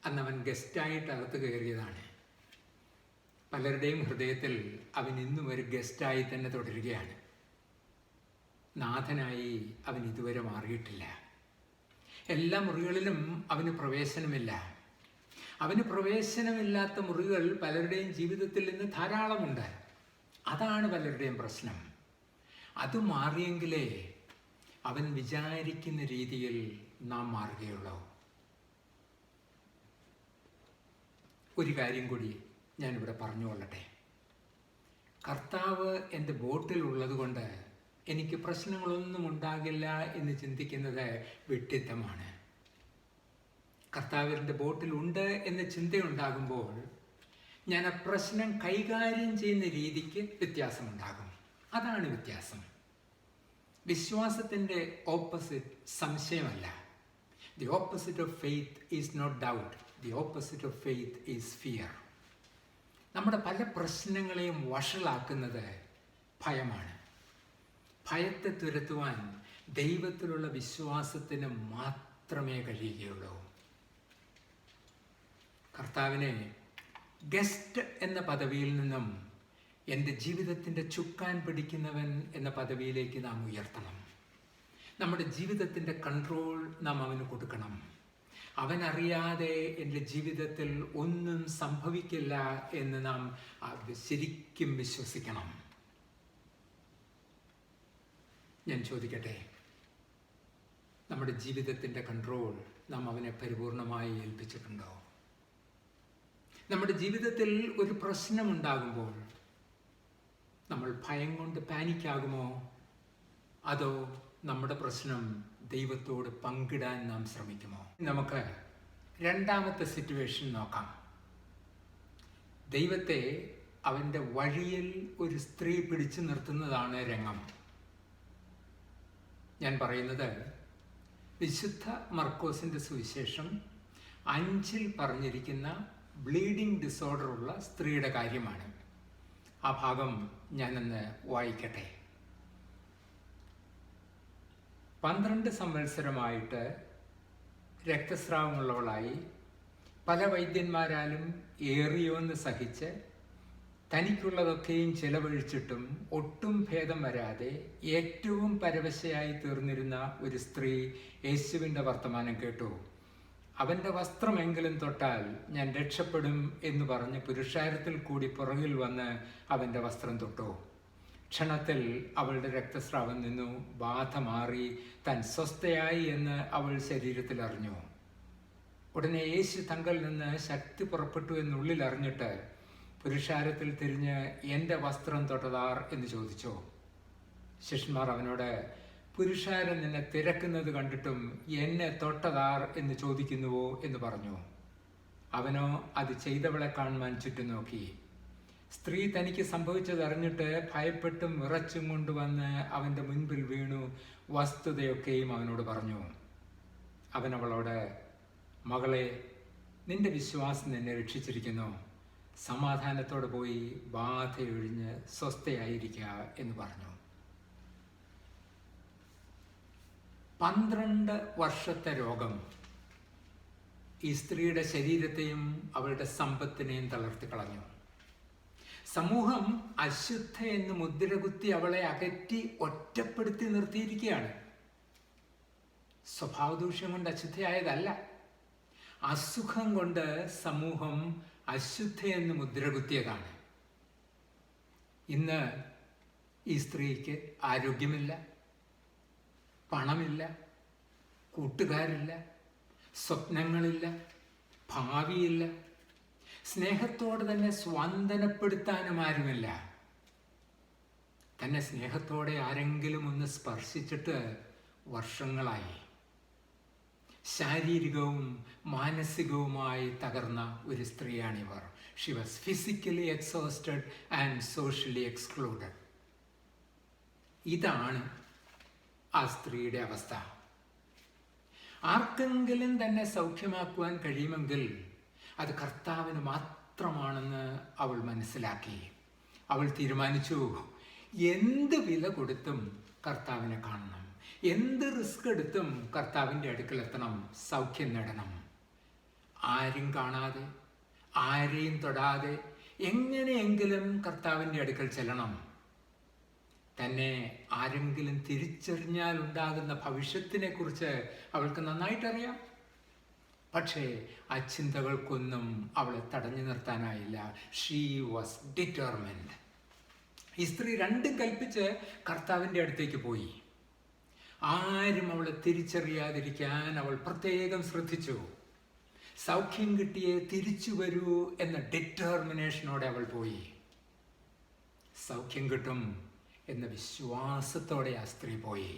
അന്ന് അവൻ ഗസ്റ്റായിട്ട് അകത്ത് കയറിയതാണ്. പലരുടെയും ഹൃദയത്തിൽ അവൻ ഇന്നും ഒരു ഗസ്റ്റായി തന്നെ തുടരുകയാണ്. നാഥനായി അവൻ ഇതുവരെ മാറിയിട്ടില്ല. എല്ലാ മുറികളിലും അവന് പ്രവേശനമില്ല. അവന് പ്രവേശനമില്ലാത്ത മുറികൾ പലരുടെയും ജീവിതത്തിൽ നിന്ന് ധാരാളമുണ്ട്. അതാണ് പലരുടെയും പ്രശ്നം. അത് മാറിയെങ്കിലേ അവൻ വിചാരിക്കുന്ന രീതിയിൽ നാം മാറുകയുള്ളൂ. ഒരു കാര്യം കൂടി ഞാനിവിടെ പറഞ്ഞുകൊള്ളട്ടെ. കർത്താവ് എൻ്റെ ബോട്ടിൽ ഉള്ളത് കൊണ്ട് എനിക്ക് പ്രശ്നങ്ങളൊന്നും ഉണ്ടാകില്ല എന്ന് ചിന്തിക്കുന്നത് വിഡ്ഢിത്തമാണ്. കർത്താവിൻ്റെ ബോട്ടിലുണ്ട് എന്ന ചിന്തയുണ്ടാകുമ്പോൾ ഞാൻ ആ പ്രശ്നം കൈകാര്യം ചെയ്യുന്ന രീതിക്ക് വ്യത്യാസമുണ്ടാകും. അതാണ് വ്യത്യാസം. വിശ്വാസത്തിൻ്റെ ഓപ്പോസിറ്റ് സംശയമല്ല. The opposite of faith is not doubt. The opposite of faith is fear. നമ്മുടെ പല പ്രശ്നങ്ങളെയും വഷളാക്കുന്നത് ഭയമാണ്. ഭയത്തെ തുരത്തുവാൻ ദൈവത്തിലുള്ള വിശ്വാസത്തിന് മാത്രമേ കഴിയുകയുള്ളൂ. കർത്താവിനെ ഗസ്റ്റ് എന്ന പദവിയിൽ നിന്നും എൻ്റെ ജീവിതത്തിൻ്റെ ചുക്കാൻ പിടിക്കുന്നവൻ എന്ന പദവിയിലേക്ക് നാം ഉയർത്തണം. നമ്മുടെ ജീവിതത്തിൻ്റെ കൺട്രോൾ നാം അവന് കൊടുക്കണം. അവനറിയാതെ എൻ്റെ ജീവിതത്തിൽ ഒന്നും സംഭവിക്കില്ല എന്ന് നാം ശരിക്കും വിശ്വസിക്കണം. ഞാൻ ചോദിക്കട്ടെ, നമ്മുടെ ജീവിതത്തിൻ്റെ കൺട്രോൾ നാം അവനെ പരിപൂർണമായി ഏൽപ്പിച്ചിട്ടുണ്ടോ? നമ്മുടെ ജീവിതത്തിൽ ഒരു പ്രശ്നമുണ്ടാകുമ്പോൾ നമ്മൾ ഭയം കൊണ്ട് പാനിക്കാകുമോ? അതോ നമ്മുടെ പ്രശ്നം ദൈവത്തോട് പങ്കിടാൻ നാം ശ്രമിക്കുമോ? നമുക്ക് രണ്ടാമത്തെ സിറ്റുവേഷൻ നോക്കാം. ദൈവത്തെ അവൻ്റെ വഴിയിൽ ഒരു സ്ത്രീ പിടിച്ചു നിർത്തുന്നതാണ് രംഗം. ഞാൻ പറയുന്നത് വിശുദ്ധ മർക്കോസിൻ്റെ സുവിശേഷം 5 പറഞ്ഞിരിക്കുന്ന ബ്ലീഡിംഗ് ഡിസോർഡർ ഉള്ള സ്ത്രീയുടെ കാര്യമാണ്. ആ ഭാഗം ഞാനൊന്ന് വായിക്കട്ടെ. 12 സംവത്സരമായിട്ട് രക്തസ്രാവമുള്ളവളായി പല വൈദ്യന്മാരാലും ഏറിയോന്ന് സഹിച്ച് തനിക്കുള്ളതൊക്കെയും ചെലവഴിച്ചിട്ടും ഒട്ടും ഭേദം വരാതെ ഏറ്റവും പരവശയായി തീർന്നിരുന്ന ഒരു സ്ത്രീ യേശുവിൻ്റെ വർത്തമാനം കേട്ടു. അവൻ്റെ വസ്ത്രമെങ്കിലും തൊട്ടാൽ ഞാൻ രക്ഷപ്പെടും എന്ന് പറഞ്ഞ് പുരുഷാരത്തിൽ കൂടി പുറകിൽ വന്ന് അവൻ്റെ വസ്ത്രം തൊട്ടു. ക്ഷണത്തിൽ അവളുടെ രക്തസ്രാവം നിന്നു, ബാധ മാറി, താൻ സ്വസ്ഥയായി എന്ന് അവൾ ശരീരത്തിൽ അറിഞ്ഞു. ഉടനെ യേശു തങ്കൽ നിന്ന് ശക്തി പുറപ്പെട്ടു എന്നുള്ളിൽ അറിഞ്ഞിട്ട് പുരുഷാരത്തിൽ തിരിഞ്ഞ് എൻ്റെ വസ്ത്രം തൊട്ടതാർ എന്ന് ചോദിച്ചു. ശിഷ്യന്മാർ അവനോട്, പുരുഷാരൻ നിന്നെ തിരക്കുന്നത് കണ്ടിട്ടും എന്നെ തൊട്ടതാർ എന്ന് ചോദിക്കുന്നുവോ എന്ന് പറഞ്ഞു. അവനോ അത് ചെയ്തവളെ കാണുവാൻ ചുറ്റും നോക്കി. സ്ത്രീ തനിക്ക് സംഭവിച്ചതറിഞ്ഞിട്ട് ഭയപ്പെട്ടും വിറച്ചും കൊണ്ടുവന്ന് അവൻ്റെ മുൻപിൽ വീണു വസ്തുതയൊക്കെയും അവനോട് പറഞ്ഞു. അവൻ അവളോട്, മകളെ, നിന്റെ വിശ്വാസം നിന്നെ രക്ഷിച്ചിരിക്കുന്നു. സമാധാനത്തോടെ പോയി ബാധയൊഴിഞ്ഞ് സ്വസ്ഥയായിരിക്കുക എന്ന് പറഞ്ഞു. 12 വർഷത്തെ രോഗം ഈ സ്ത്രീയുടെ ശരീരത്തെയും അവളുടെ സമ്പത്തിനെയും തളർത്തിക്കളഞ്ഞു. സമൂഹം അശുദ്ധ എന്ന് മുദ്രകുത്തി അവളെ അകറ്റി ഒറ്റപ്പെടുത്തി നിർത്തിയിരിക്കുകയാണ്. സ്വഭാവദൂഷ്യം കൊണ്ട് അശുദ്ധയായതല്ല, അസുഖം കൊണ്ട് സമൂഹം അശുദ്ധ എന്ന് മുദ്രകുത്തിയതാണ്. ഇന്ന് ഈ സ്ത്രീക്ക് ആരോഗ്യമില്ല, പണമില്ല, കൂട്ടുകാരില്ല, സ്വപ്നങ്ങളില്ല, ഭാവിയില്ല, സ്നേഹത്തോടെ തന്നെ സ്വാന്തനപ്പെടുത്താനും ആരുമില്ല. തന്നെ സ്നേഹത്തോടെ ആരെങ്കിലും ഒന്ന് സ്പർശിച്ചിട്ട് വർഷങ്ങളായി. ശാരീരികവും മാനസികവുമായി തകർന്ന ഒരു സ്ത്രീയാണിവർ. She was physically exhausted and socially excluded. ഇതാണ് ആ സ്ത്രീയുടെ അവസ്ഥ. ആർക്കെങ്കിലും തന്നെ സൗഖ്യമാക്കുവാൻ കഴിയുമെങ്കിൽ അത് കർത്താവിന് മാത്രമാണെന്ന് അവൾ മനസ്സിലാക്കി. അവൾ തീരുമാനിച്ചു, എന്ത് വില കൊടുത്തും കർത്താവിനെ കാണണം, എന്ത് റിസ്ക് എടുത്തും കർത്താവിൻ്റെ അടുക്കലെത്തണം, സൗഖ്യം നേടണം. ആരും കാണാതെ, ആരെയും തൊടാതെ എങ്ങനെയെങ്കിലും കർത്താവിൻ്റെ അടുക്കൽ ചെല്ലണം. തന്നെ ആരെങ്കിലും തിരിച്ചറിഞ്ഞാൽ ഉണ്ടാകുന്ന ഭവിഷ്യത്തിനെ കുറിച്ച് അവൾക്ക് നന്നായിട്ടറിയാം. പക്ഷേ ആ ചിന്തകൾക്കൊന്നും അവളെ തടഞ്ഞു നിർത്താനായില്ല. She was determined. ഈ സ്ത്രീ രണ്ടും കൽപ്പിച്ച് കർത്താവിൻ്റെ അടുത്തേക്ക് പോയി. ആരും അവളെ തിരിച്ചറിയാതിരിക്കാൻ അവൾ പ്രത്യേകം ശ്രദ്ധിച്ചു. സൗഖ്യം കിട്ടിയേ തിരിച്ചു വരൂ എന്ന ഡിറ്റർമിനേഷനോടെ അവൾ പോയി. സൗഖ്യം കിട്ടും എന്ന വിശ്വാസത്തോടെ ആ സ്ത്രീ പോയി.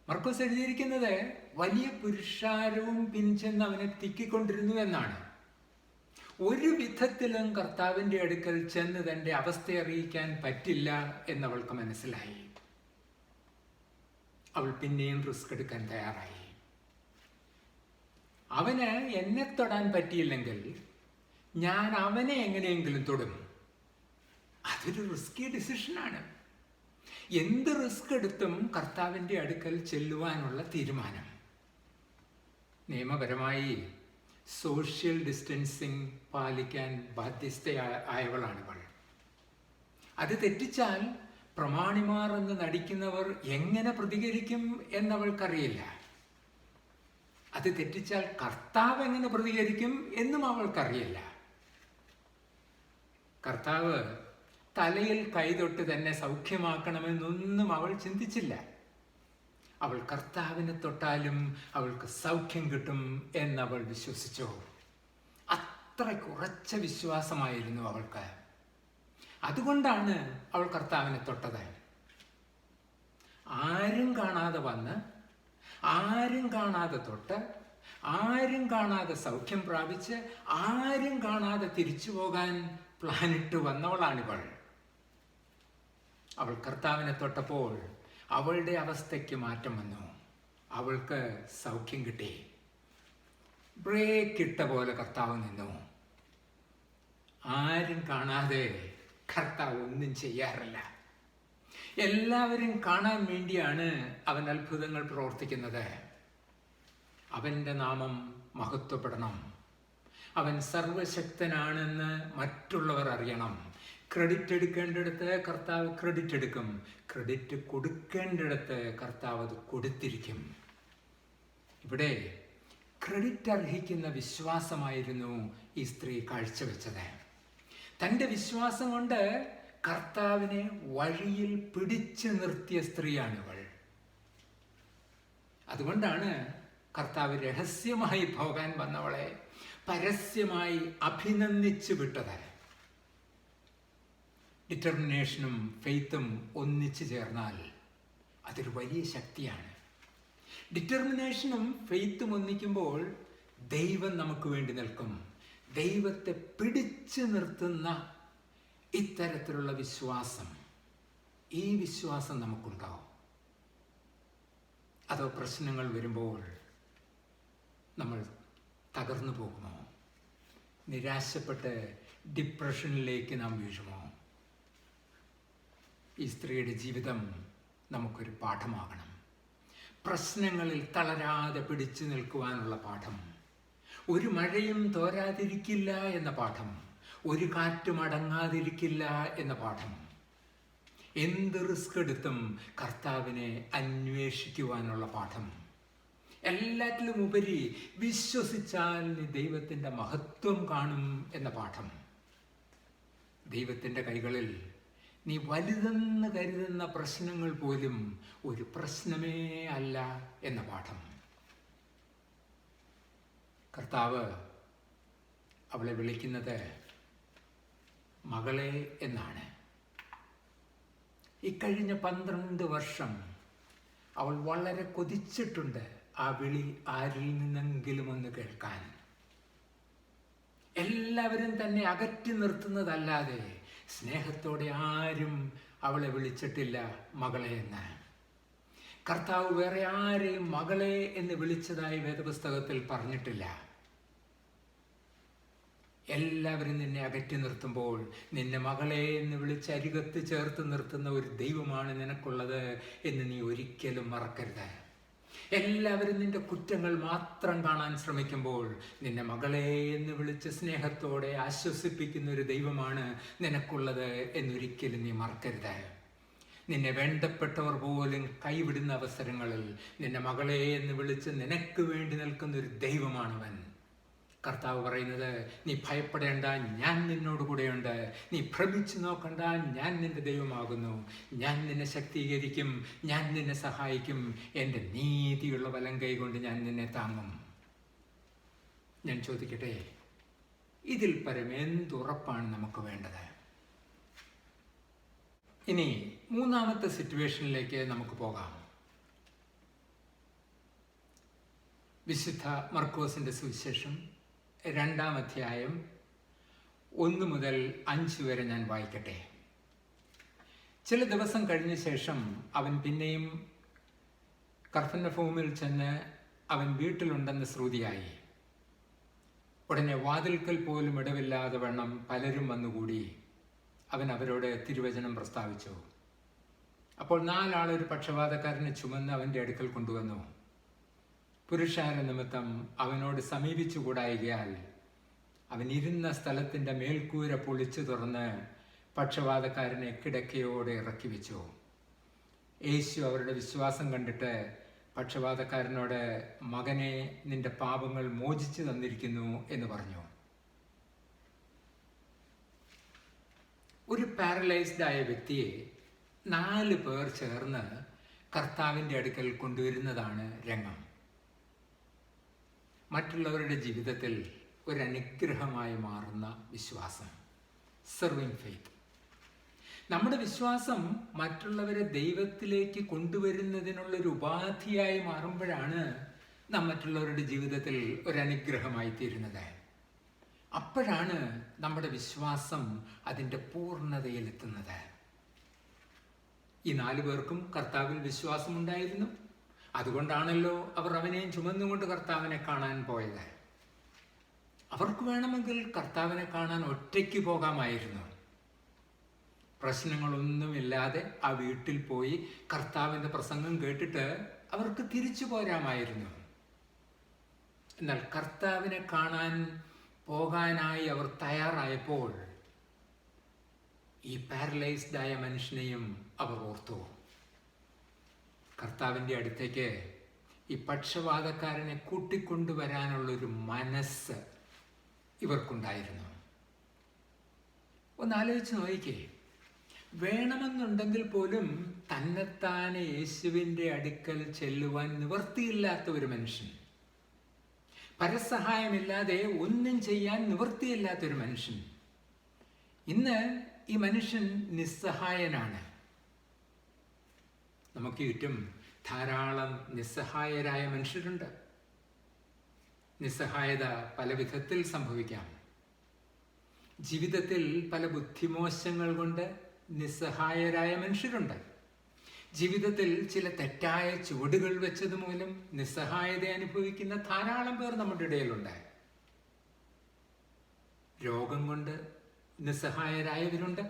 മർക്കോസ് എഴുതിയിരിക്കുന്നത് വലിയ പുരുഷാരവും പിൻചെന്ന് അവനെ തിക്കിക്കൊണ്ടിരുന്നു എന്നാണ്. ഒരു വിധത്തിലും കർത്താവിൻ്റെ അടുക്കൽ ചെന്ന് തൻ്റെ അവസ്ഥ അറിയിക്കാൻ പറ്റില്ല എന്നവൾക്ക് മനസ്സിലായി. അവൾ പിന്നെയും റിസ്ക് എടുക്കാൻ തയ്യാറായി. അവന് എന്നെ തൊടാൻ പറ്റിയില്ലെങ്കിൽ ഞാൻ അവനെ എങ്ങനെയെങ്കിലും തൊടും. അതൊരു റിസ്കി ഡിസിഷനാണ്. എന്ത് റിസ്ക് എടുത്തും കർത്താവിൻ്റെ അടുക്കൽ ചെല്ലുവാനുള്ള തീരുമാനം. നിയമപരമായി സോഷ്യൽ ഡിസ്റ്റൻസിങ് പാലിക്കാൻ ബാധ്യസ്ഥയായവളാണിവൾ. അത് തെറ്റിച്ചാൽ പ്രമാണിമാർ എന്ന് നടിക്കുന്നവർ എങ്ങനെ പ്രതികരിക്കും എന്നവൾക്കറിയില്ല. അത് തെറ്റിച്ചാൽ കർത്താവ് എങ്ങനെ പ്രതികരിക്കും എന്നും അവൾക്കറിയില്ല. കർത്താവ് തലയിൽ കൈതൊട്ട് തന്നെ സൗഖ്യമാക്കണമെന്നൊന്നും അവൾ ചിന്തിച്ചില്ല. അവൾ കർത്താവിനെ തൊട്ടാലും അവൾക്ക് സൗഖ്യം കിട്ടും എന്നവൾ വിശ്വസിച്ചു. അത്രയ്ക്ക് ഉറച്ച വിശ്വാസമായിരുന്നു അവൾക്ക്. അതുകൊണ്ടാണ് അവൾ കർത്താവിനെ തൊട്ടത്. ആരും കാണാതെ വന്ന്, ആരും കാണാതെ തൊട്ട്, ആരും കാണാതെ സൗഖ്യം പ്രാപിച്ച്, ആരും കാണാതെ തിരിച്ചു പോകാൻ പ്ലാനിട്ട് വന്നവളാണിവൾ. അവൾ കർത്താവിനെ തൊട്ടപ്പോൾ അവളുടെ അവസ്ഥയ്ക്ക് മാറ്റം വന്നു. അവൾക്ക് സൗഖ്യം കിട്ടി. ബ്രേക്ക് ഇട്ട പോലെ കർത്താവ് നിന്നു. ആരും കാണാതെ കർത്താവ് ഒന്നും ചെയ്യാറില്ല. എല്ലാവരും കാണാൻ വേണ്ടിയാണ് അവൻ അത്ഭുതങ്ങൾ പ്രവർത്തിക്കുന്നത്. അവൻ്റെ നാമം മഹത്വപ്പെടണം. അവൻ സർവശക്തനാണെന്ന് മറ്റുള്ളവർ അറിയണം. ക്രെഡിറ്റ് എടുക്കേണ്ടിടത്ത് കർത്താവ് ക്രെഡിറ്റ് എടുക്കും. ക്രെഡിറ്റ് കൊടുക്കേണ്ടിടത്ത് കർത്താവ് അത് കൊടുത്തിരിക്കും. ഇവിടെ ക്രെഡിറ്റ് അർഹിക്കുന്ന വിശ്വാസമായിരുന്നു ഈ സ്ത്രീ കാഴ്ചവെച്ചത്. തൻ്റെ വിശ്വാസം കൊണ്ട് കർത്താവിനെ വഴിയിൽ പിടിച്ചു നിർത്തിയ സ്ത്രീയാണിവൾ. അതുകൊണ്ടാണ് കർത്താവ് രഹസ്യമായി പോകാൻ വന്നവളെ പരസ്യമായി അഭിനന്ദിച്ചു വിട്ടത്. ഡിറ്റർമിനേഷനും ഫെയ്ത്തും ഒന്നിച്ചു ചേർന്നാൽ അതൊരു വലിയ ശക്തിയാണ്. ഡിറ്റർമിനേഷനും ഫെയ്ത്തും ഒന്നിക്കുമ്പോൾ ദൈവം നമുക്ക് വേണ്ടി നിൽക്കും. ദൈവത്തെ പിടിച്ചു നിർത്തുന്ന ഇത്തരത്തിലുള്ള വിശ്വാസം, ഈ വിശ്വാസം നമുക്കുണ്ടാവും. അതോ പ്രശ്നങ്ങൾ വരുമ്പോൾ നമ്മൾ തകർന്നു പോകുമോ? നിരാശപ്പെട്ട് ഡിപ്രഷനിലേക്ക് നാം വീഴുമോ? ഈ സ്ത്രീയുടെ ജീവിതം നമുക്കൊരു പാഠമാകണം. പ്രശ്നങ്ങളിൽ തളരാതെ പിടിച്ചു നിൽക്കുവാനുള്ള പാഠം, ഒരു മഴയും തോരാതിരിക്കില്ല എന്ന പാഠം, ഒരു കാറ്റും അടങ്ങാതിരിക്കില്ല എന്ന പാഠം, എന്ത് റിസ്ക് എടുത്തും കർത്താവിനെ അന്വേഷിക്കുവാനുള്ള പാഠം, എല്ലാറ്റിലും ഉപരി വിശ്വസിച്ചാൽ നീ ദൈവത്തിൻ്റെ മഹത്വം കാണും എന്ന പാഠം, ദൈവത്തിൻ്റെ കൈകളിൽ നീ വലുതെന്ന് കരുതുന്ന പ്രശ്നങ്ങൾ പോലും ഒരു പ്രശ്നമേ അല്ല എന്ന പാഠം. കർത്താവ് അവളെ വിളിക്കുന്നത് മകളെ എന്നാണ്. ഇക്കഴിഞ്ഞ 12 വർഷം അവൾ വളരെ കൊതിച്ചിട്ടുണ്ട് ആ വിളി ആരിൽ നിന്നെങ്കിലും ഒന്ന് കേൾക്കാൻ. എല്ലാവരും തന്നെ അകറ്റി നിർത്തുന്നതല്ലാതെ സ്നേഹത്തോടെ ആരും അവളെ വിളിച്ചിട്ടില്ല മകളെ എന്ന്. കർത്താവ് വേറെ ആരെയും മകളെ എന്ന് വിളിച്ചതായി വേദപുസ്തകത്തിൽ പറഞ്ഞിട്ടില്ല. എല്ലാവരും നിന്നെ അകറ്റി നിർത്തുമ്പോൾ നിന്നെ മകളെ എന്ന് വിളിച്ച് അരികത്ത് ചേർത്ത് നിർത്തുന്ന ഒരു ദൈവമാണ് നിനക്കുള്ളത് എന്ന് നീ ഒരിക്കലും മറക്കരുത്. എല്ലാവരും നിന്റെ കുറ്റങ്ങൾ മാത്രം കാണാൻ ശ്രമിക്കുമ്പോൾ നിന്നെ മകളെ എന്ന് വിളിച്ച് സ്നേഹത്തോടെ ആശ്വസിപ്പിക്കുന്ന ഒരു ദൈവമാണ് നിനക്കുള്ളത് എന്നൊരിക്കലും നീ മറക്കരുത്. നിന്നെ വേണ്ടപ്പെട്ടവർ പോലും കൈവിടുന്ന അവസരങ്ങളിൽ നിന്നെ മകളെ എന്ന് വിളിച്ച് നിനക്ക് വേണ്ടി നിൽക്കുന്ന ഒരു ദൈവമാണവൻ. കർത്താവ് പറയുന്നത്, നീ ഭയപ്പെടേണ്ട, ഞാൻ നിന്നോട് കൂടെയുണ്ട്. നീ ഭ്രമിച്ചു നോക്കണ്ട, ഞാൻ നിന്റെ ദൈവമാകുന്നു. ഞാൻ നിന്നെ ശക്തീകരിക്കും, ഞാൻ നിന്നെ സഹായിക്കും. എൻ്റെ നീതിയുള്ള വലം കൈ കൊണ്ട് ഞാൻ നിന്നെ താങ്ങും. ഞാൻ ചോദിക്കട്ടെ, ഇതിൽ പരം എന്തുറപ്പാണ് നമുക്ക് വേണ്ടത്? ഇനി മൂന്നാമത്തെ സിറ്റുവേഷനിലേക്ക് നമുക്ക് പോകാം. വിശുദ്ധ മർക്കോസിന്റെ സുവിശേഷം 2-ാം അധ്യായം 1 മുതൽ 5 വരെ ഞാൻ വായിക്കട്ടെ. ചില ദിവസം കഴിഞ്ഞ ശേഷം അവൻ പിന്നെയും കഫർന്നഹൂമിൽ ചെന്ന് അവൻ വീട്ടിലുണ്ടെന്ന് ശ്രുതിയായി. ഉടനെ വാതിൽക്കൽ പോലും ഇടവില്ലാതെ വണ്ണം പലരും വന്നുകൂടി അവൻ അവരോട് തിരുവചനം പ്രസ്താവിച്ചു. അപ്പോൾ 4 ആൾ ഒരു പക്ഷപാതക്കാരനെ ചുമന്ന് അവൻ്റെ അടുക്കൽ കൊണ്ടുവന്നു. പുരുഷാര നിമിത്തം അവനോട് സമീപിച്ചുകൂടായികയാൽ അവൻ ഇരുന്ന സ്ഥലത്തിൻ്റെ മേൽക്കൂര പൊളിച്ചു തുറന്ന് പക്ഷപാതക്കാരനെ കിടക്കയോടെ ഇറക്കി വെച്ചു. യേശു അവരുടെ വിശ്വാസം കണ്ടിട്ട് പക്ഷപാതക്കാരനോട്, മകനെ, നിന്റെ പാപങ്ങൾ മോചിച്ചു തന്നിരിക്കുന്നു എന്ന് പറഞ്ഞു. ഒരു പാരലൈസ്ഡ് ആയ വ്യക്തിയെ 4 പേർ ചേർന്ന് കർത്താവിൻ്റെ അടുക്കൽ കൊണ്ടുവരുന്നതാണ് രംഗം. മറ്റുള്ളവരുടെ ജീവിതത്തിൽ ഒരു അനുഗ്രഹമായി മാറുന്ന വിശ്വാസം, സെർവിങ് ഫെയ്ത്ത്. നമ്മുടെ വിശ്വാസം മറ്റുള്ളവരെ ദൈവത്തിലേക്ക് കൊണ്ടുവരുന്നതിനുള്ളൊരു ഉപാധിയായി മാറുമ്പോഴാണ് നാം മറ്റുള്ളവരുടെ ജീവിതത്തിൽ ഒരു അനുഗ്രഹമായി തീരുന്നത്. അപ്പോഴാണ് നമ്മുടെ വിശ്വാസം അതിൻ്റെ പൂർണ്ണതയിലെത്തുന്നത്. ഈ 4 പേർക്കും കർത്താവിൽ വിശ്വാസമുണ്ടായിരുന്നു. അതുകൊണ്ടാണല്ലോ അവർ അവനെയും ചുമന്നുകൊണ്ട് കർത്താവിനെ കാണാൻ പോയത്. അവർക്ക് വേണമെങ്കിൽ കർത്താവിനെ കാണാൻ ഒറ്റയ്ക്ക് പോകാമായിരുന്നു. പ്രശ്നങ്ങളൊന്നുമില്ലാതെ ആ വീട്ടിൽ പോയി കർത്താവിൻ്റെ പ്രസംഗം കേട്ടിട്ട് അവർക്ക് തിരിച്ചു പോരാമായിരുന്നു. എന്നാൽ കർത്താവിനെ കാണാൻ പോകാനായി അവർ തയ്യാറായപ്പോൾ ഈ പാരലൈസ്ഡ് ആയ മനുഷ്യനെയും അവർ ഓർത്തു. കർത്താവിൻ്റെ അടുത്തേക്ക് ഈ പക്ഷപാതക്കാരനെ കൂട്ടിക്കൊണ്ടുവരാനുള്ളൊരു മനസ്സ് ഇവർക്കുണ്ടായിരുന്നു. ഒന്ന് ആലോചിച്ച് നോക്കിക്കേ, വേണമെന്നുണ്ടെങ്കിൽ പോലും തന്നെത്താനെ യേശുവിൻ്റെ അടുക്കൽ ചെല്ലുവാൻ നിവൃത്തിയില്ലാത്ത ഒരു മനുഷ്യൻ, പരസഹായമില്ലാതെ ഒന്നും ചെയ്യാൻ നിവൃത്തിയില്ലാത്തൊരു മനുഷ്യൻ, ഇന്ന് ഈ മനുഷ്യൻ നിസ്സഹായനാണ്. നമുക്ക് ചുറ്റും ധാരാളം നിസ്സഹായരായ മനുഷ്യരുണ്ട്. നിസ്സഹായത പല വിധത്തിൽ സംഭവിക്കാം. ജീവിതത്തിൽ പല ബുദ്ധിമോശങ്ങൾ കൊണ്ട് നിസ്സഹായരായ മനുഷ്യരുണ്ട്. ജീവിതത്തിൽ ചില തെറ്റായ ചുവടുകൾ വെച്ചത് മൂലം നിസ്സഹായത അനുഭവിക്കുന്ന ധാരാളം പേർ നമ്മുടെ ഇടയിലുണ്ട്. രോഗം കൊണ്ട് നിസ്സഹായരായവരുണ്ട്.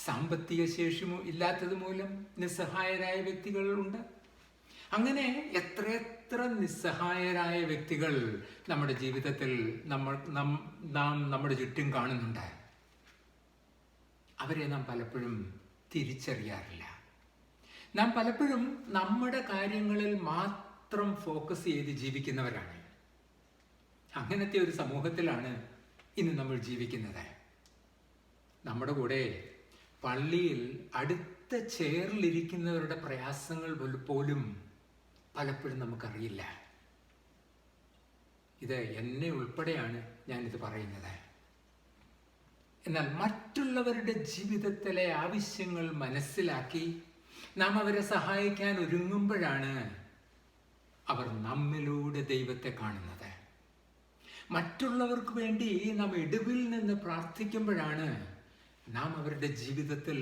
സാമ്പത്തിക ശേഷി ഇല്ലാത്തത് മൂലം നിസ്സഹായരായ വ്യക്തികളുണ്ട്. അങ്ങനെ എത്രയെത്ര നിസ്സഹായരായ വ്യക്തികൾ നമ്മുടെ ജീവിതത്തിൽ നാം നമ്മുടെ ചുറ്റും കാണുന്നുണ്ട്. അവരെ നാം പലപ്പോഴും തിരിച്ചറിയാറില്ല. നാം പലപ്പോഴും നമ്മുടെ കാര്യങ്ങളിൽ മാത്രം ഫോക്കസ് ചെയ്ത് ജീവിക്കുന്നവരാണ്. അങ്ങനത്തെ ഒരു സമൂഹത്തിലാണ് ഇന്ന് നമ്മൾ ജീവിക്കുന്നത്. നമ്മുടെ കൂടെ പള്ളിയിൽ അടുത്ത ചേറിലിരിക്കുന്നവരുടെ പ്രയാസങ്ങൾ പോലും പലപ്പോഴും നമുക്കറിയില്ല. ഇത് എന്നെ ഉൾപ്പെടെയാണ് ഞാനിത് പറയുന്നത്. എന്നാൽ മറ്റുള്ളവരുടെ ജീവിതത്തിലെ ആവശ്യങ്ങൾ മനസ്സിലാക്കി നാം അവരെ സഹായിക്കാൻ ഒരുങ്ങുമ്പോഴാണ് അവർ നമ്മിലൂടെ ദൈവത്തെ കാണുന്നത്. മറ്റുള്ളവർക്ക് വേണ്ടി നാം ഇടിവിൽ നിന്ന് പ്രാർത്ഥിക്കുമ്പോഴാണ് നാം അവരുടെ ജീവിതത്തിൽ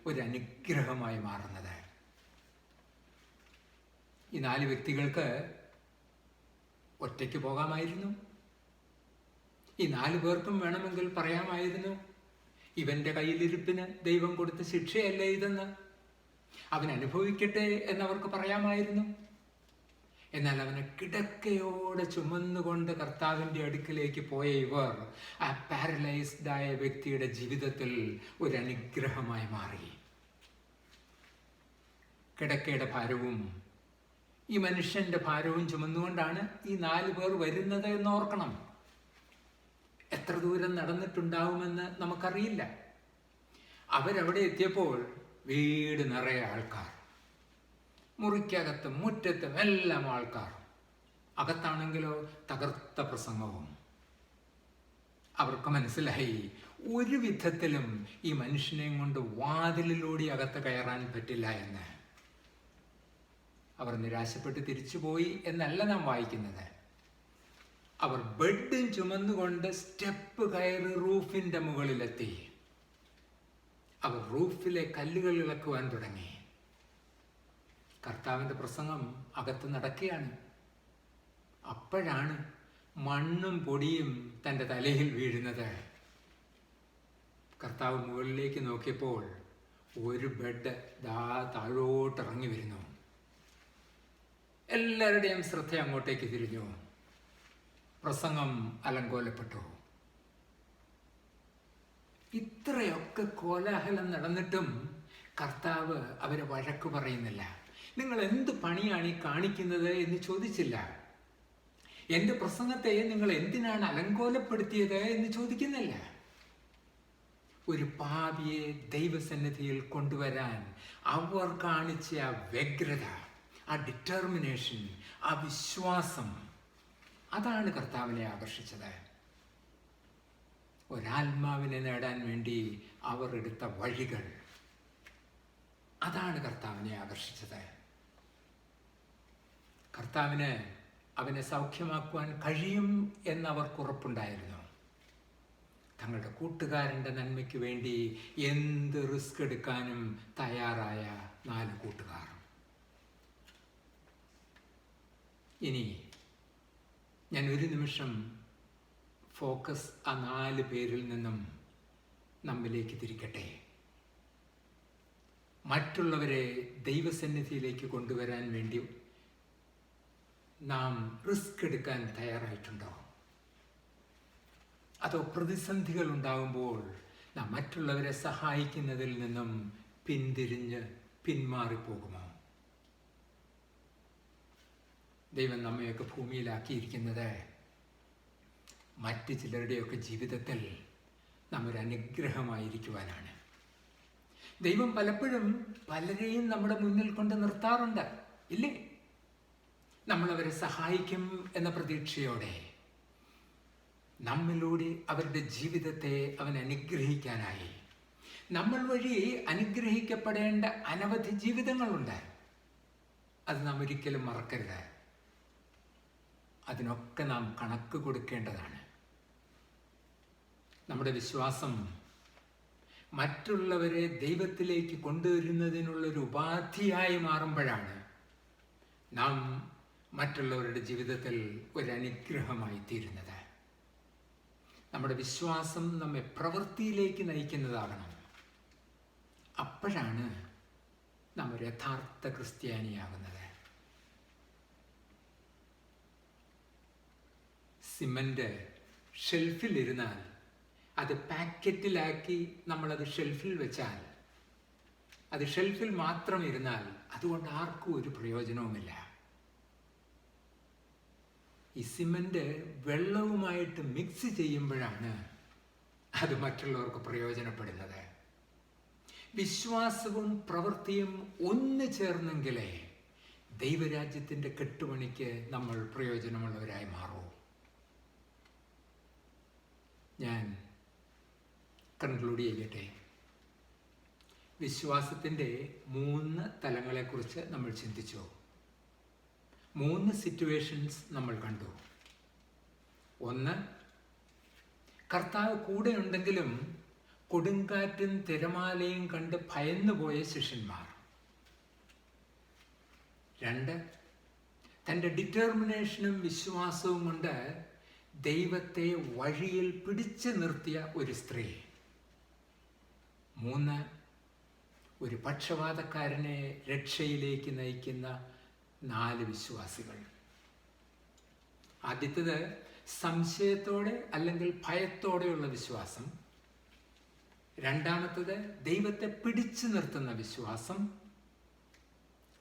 ഒരു അനുഗ്രഹമായി മാറുന്നത്. ഈ 4 വ്യക്തികൾക്ക് ഒറ്റയ്ക്ക് പോകാമായിരുന്നു. ഈ 4 പേർക്കും വേണമെങ്കിൽ പറയാമായിരുന്നു, ഇവന്റെ കയ്യിലിരിപ്പിന് ദൈവം കൊടുത്ത ശിക്ഷയല്ലേ ഇതെന്ന്. അവൻ അനുഭവിക്കട്ടെ എന്നവർക്ക് പറയാമായിരുന്നു. എന്നാൽ അവനെ കിടക്കയോടെ ചുമന്നുകൊണ്ട് കർത്താവിൻ്റെ അടുക്കിലേക്ക് പോയ ഇവർ ആ പാരലൈസ്ഡ് ആയ വ്യക്തിയുടെ ജീവിതത്തിൽ ഒരു അനുഗ്രഹമായി മാറി. കിടക്കയുടെ ഭാരവും ഈ മനുഷ്യന്റെ ഭാരവും ചുമന്നുകൊണ്ടാണ് ഈ 4 പേർ വരുന്നത് എന്ന് ഓർക്കണം. എത്ര ദൂരം നടന്നിട്ടുണ്ടാവുമെന്ന് നമുക്കറിയില്ല. അവരവിടെ എത്തിയപ്പോൾ വീട് നിറയെ ആൾക്കാർ, മുറിക്കകത്തും മുറ്റത്തും എല്ലാം ആൾക്കാർ. അകത്താണെങ്കിലോ തകർത്ത പ്രസംഗവും. അവർക്ക് മനസ്സിലായി ഒരു വിധത്തിലും ഈ മനുഷ്യനെയും കൊണ്ട് വാതിലിലൂടെ അകത്ത് കയറാൻ പറ്റില്ല എന്ന്. അവർ നിരാശപ്പെട്ട് തിരിച്ചുപോയി എന്നല്ല നാം വായിക്കുന്നത്. അവർ ബെഡും ചുമന്നുകൊണ്ട് സ്റ്റെപ്പ് കയറി റൂഫിന്റെ മുകളിലെത്തി. അവർ റൂഫിലെ കല്ലുകൾ ഇളക്കുവാൻ തുടങ്ങി. കർത്താവിൻ്റെ പ്രസംഗം അകത്ത് നടക്കുകയാണ്. അപ്പോഴാണ് മണ്ണും പൊടിയും തൻ്റെ തലയിൽ വീഴുന്നത്. കർത്താവ് മുകളിലേക്ക് നോക്കിയപ്പോൾ ഒരു ബെഡ് താഴോട്ടിറങ്ങി വരുന്നു. എല്ലാവരുടെയും ശ്രദ്ധ അങ്ങോട്ടേക്ക് തിരിഞ്ഞു. പ്രസംഗം അലങ്കോലപ്പെട്ടു. ഇത്രയൊക്കെ കോലാഹലം നടന്നിട്ടും കർത്താവ് അവരെ വഴക്ക് പറയുന്നില്ല. നിങ്ങൾ എന്ത് പണിയാണ് ഈ കാണിക്കുന്നത് എന്ന് ചോദിച്ചില്ല. എൻ്റെ പ്രസംഗത്തെ നിങ്ങൾ എന്തിനാണ് അലങ്കോലപ്പെടുത്തിയത് എന്ന് ചോദിക്കുന്നില്ല. ഒരു പാപിയെ ദൈവസന്നിധിയിൽ കൊണ്ടുവരാൻ അവർ കാണിച്ച ആ വ്യഗ്രത, ആ ഡിറ്റർമിനേഷൻ, ആ വിശ്വാസം, അതാണ് കർത്താവിനെ ആകർഷിച്ചത്. ഒരാത്മാവിനെ നേടാൻ വേണ്ടി അവർ എടുത്ത വഴികൾ, അതാണ് കർത്താവിനെ ആകർഷിച്ചത്. കർത്താവിന് അവനെ സൗഖ്യമാക്കുവാൻ കഴിയും എന്നവർക്ക് ഉറപ്പുണ്ടായിരുന്നു. തങ്ങളുടെ കൂട്ടുകാരൻ്റെ നന്മയ്ക്ക് വേണ്ടി എന്ത് റിസ്ക് എടുക്കാനും തയ്യാറായ 4 കൂട്ടുകാർ. ഇനി ഞാൻ ഒരു നിമിഷം ഫോക്കസ് ആ 4 പേരിൽ നിന്നും നമ്മിലേക്ക് തിരിക്കട്ടെ. മറ്റുള്ളവരെ ദൈവസന്നിധിയിലേക്ക് കൊണ്ടുവരാൻ വേണ്ടി നാം റിസ്ക് എടുക്കാൻ തയ്യാറായിട്ടുണ്ടോ? അതോ പ്രതിസന്ധികൾ ഉണ്ടാകുമ്പോൾ നാം മറ്റുള്ളവരെ സഹായിക്കുന്നതിൽ നിന്നും പിന്മാറിപ്പോകുമോ? ദൈവം നമ്മയൊക്കെ ഭൂമിയിലാക്കിയിരിക്കുന്നത് മറ്റ് ചിലരുടെയൊക്കെ ജീവിതത്തിൽ നാം ഒരു അനുഗ്രഹമായിരിക്കുവാനാണ്. ദൈവം പലപ്പോഴും പലരെയും നമ്മുടെ മുന്നിൽ കൊണ്ട് നിർത്താറുണ്ട്, ഇല്ലേ? നമ്മളവരെ സഹായിക്കും എന്ന പ്രതീക്ഷയോടെ നമ്മിലൂടെ അവരുടെ ജീവിതത്തെ അവൻ അനുഗ്രഹിക്കാനായി നമ്മൾ വഴി അനുഗ്രഹിക്കപ്പെടേണ്ട അനവധി ജീവിതങ്ങളുണ്ട്. അത് നാം ഒരിക്കലും മറക്കരുത്. അതിനൊക്കെ നാം കണക്ക് കൊടുക്കേണ്ടതാണ്. നമ്മുടെ വിശ്വാസം മറ്റുള്ളവരെ ദൈവത്തിലേക്ക് കൊണ്ടുവരുന്നതിനുള്ളൊരു ഉപാധിയായി മാറുമ്പോഴാണ് നാം മറ്റുള്ളവരുടെ ജീവിതത്തിൽ ഒരനുഗ്രഹമായി തീരുന്നത്. നമ്മുടെ വിശ്വാസം നമ്മെ പ്രവൃത്തിയിലേക്ക് നയിക്കുന്നതാകണം. അപ്പോഴാണ് നാം ഒരു യഥാർത്ഥ ക്രിസ്ത്യാനിയാകുന്നത്. സിമന്റ് ഷെൽഫിലിരുന്നാൽ, അത് പാക്കറ്റിലാക്കി നമ്മളത് ഷെൽഫിൽ വെച്ചാൽ, അത് ഷെൽഫിൽ മാത്രം ഇരുന്നാൽ അതുകൊണ്ട് ആർക്കും ഒരു പ്രയോജനവുമില്ല. ഈ സിമന്റ് വെള്ളവുമായിട്ട് മിക്സ് ചെയ്യുമ്പോഴാണ് അത് മറ്റുള്ളവർക്ക് പ്രയോജനപ്പെടുന്നത്. വിശ്വാസവും പ്രവൃത്തിയും ഒന്ന് ചേർന്നെങ്കിലേ ദൈവരാജ്യത്തിൻ്റെ കെട്ടുപണിക്ക് നമ്മൾ പ്രയോജനമുള്ളവരായി മാറൂ. ഞാൻ കൺക്ലൂഡ് ചെയ്യട്ടെ. വിശ്വാസത്തിൻ്റെ 3 തലങ്ങളെക്കുറിച്ച് നമ്മൾ ചിന്തിച്ചു. 3 സിറ്റുവേഷൻസ് നമ്മൾ കണ്ടു. 1, കർത്താവ് കൂടെയുണ്ടെങ്കിലും കൊടുങ്കാറ്റും തിരമാലയും കണ്ട് ഭയന്നുപോയ ശിഷ്യന്മാർ. 2, തൻ്റെ ഡിറ്റർമിനേഷനും വിശ്വാസവും കൊണ്ട് ദൈവത്തെ വഴിയിൽ പിടിച്ചു നിർത്തിയ ഒരു സ്ത്രീ. 3, ഒരു പക്ഷപാതക്കാരനെ രക്ഷയിലേക്ക് നയിക്കുന്ന 4 വിശ്വാസികൾ. ആദ്യത്തേത് സംശയത്തോടെ അല്ലെങ്കിൽ ഭയത്തോടെയുള്ള വിശ്വാസം. രണ്ടാമത്തേത് ദൈവത്തെ പിടിച്ചു നിർത്തുന്ന വിശ്വാസം.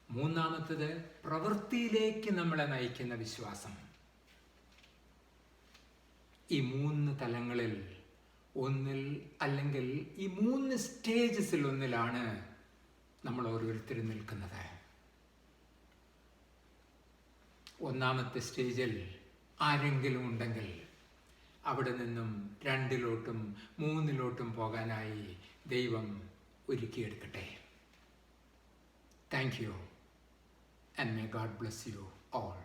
മൂന്നാമത്തേത് പ്രവൃത്തിയിലേക്ക് നമ്മളെ നയിക്കുന്ന വിശ്വാസം. ഈ 3 തലങ്ങളിൽ ഒന്നിൽ അല്ലെങ്കിൽ ഈ 3 സ്റ്റേജസിൽ ഒന്നിലാണ് നമ്മൾ ഓരോരുത്തരും നിൽക്കുന്നത്. ഒന്നാമത്തെ സ്റ്റേജിൽ ആരെങ്കിലും ഉണ്ടെങ്കിൽ അവിടെ നിന്നും 2-ലോട്ടും 3-ലോട്ടും പോകാനായി ദൈവം ഒരുക്കിയെടുക്കട്ടെ. Thank you, and may God bless you all.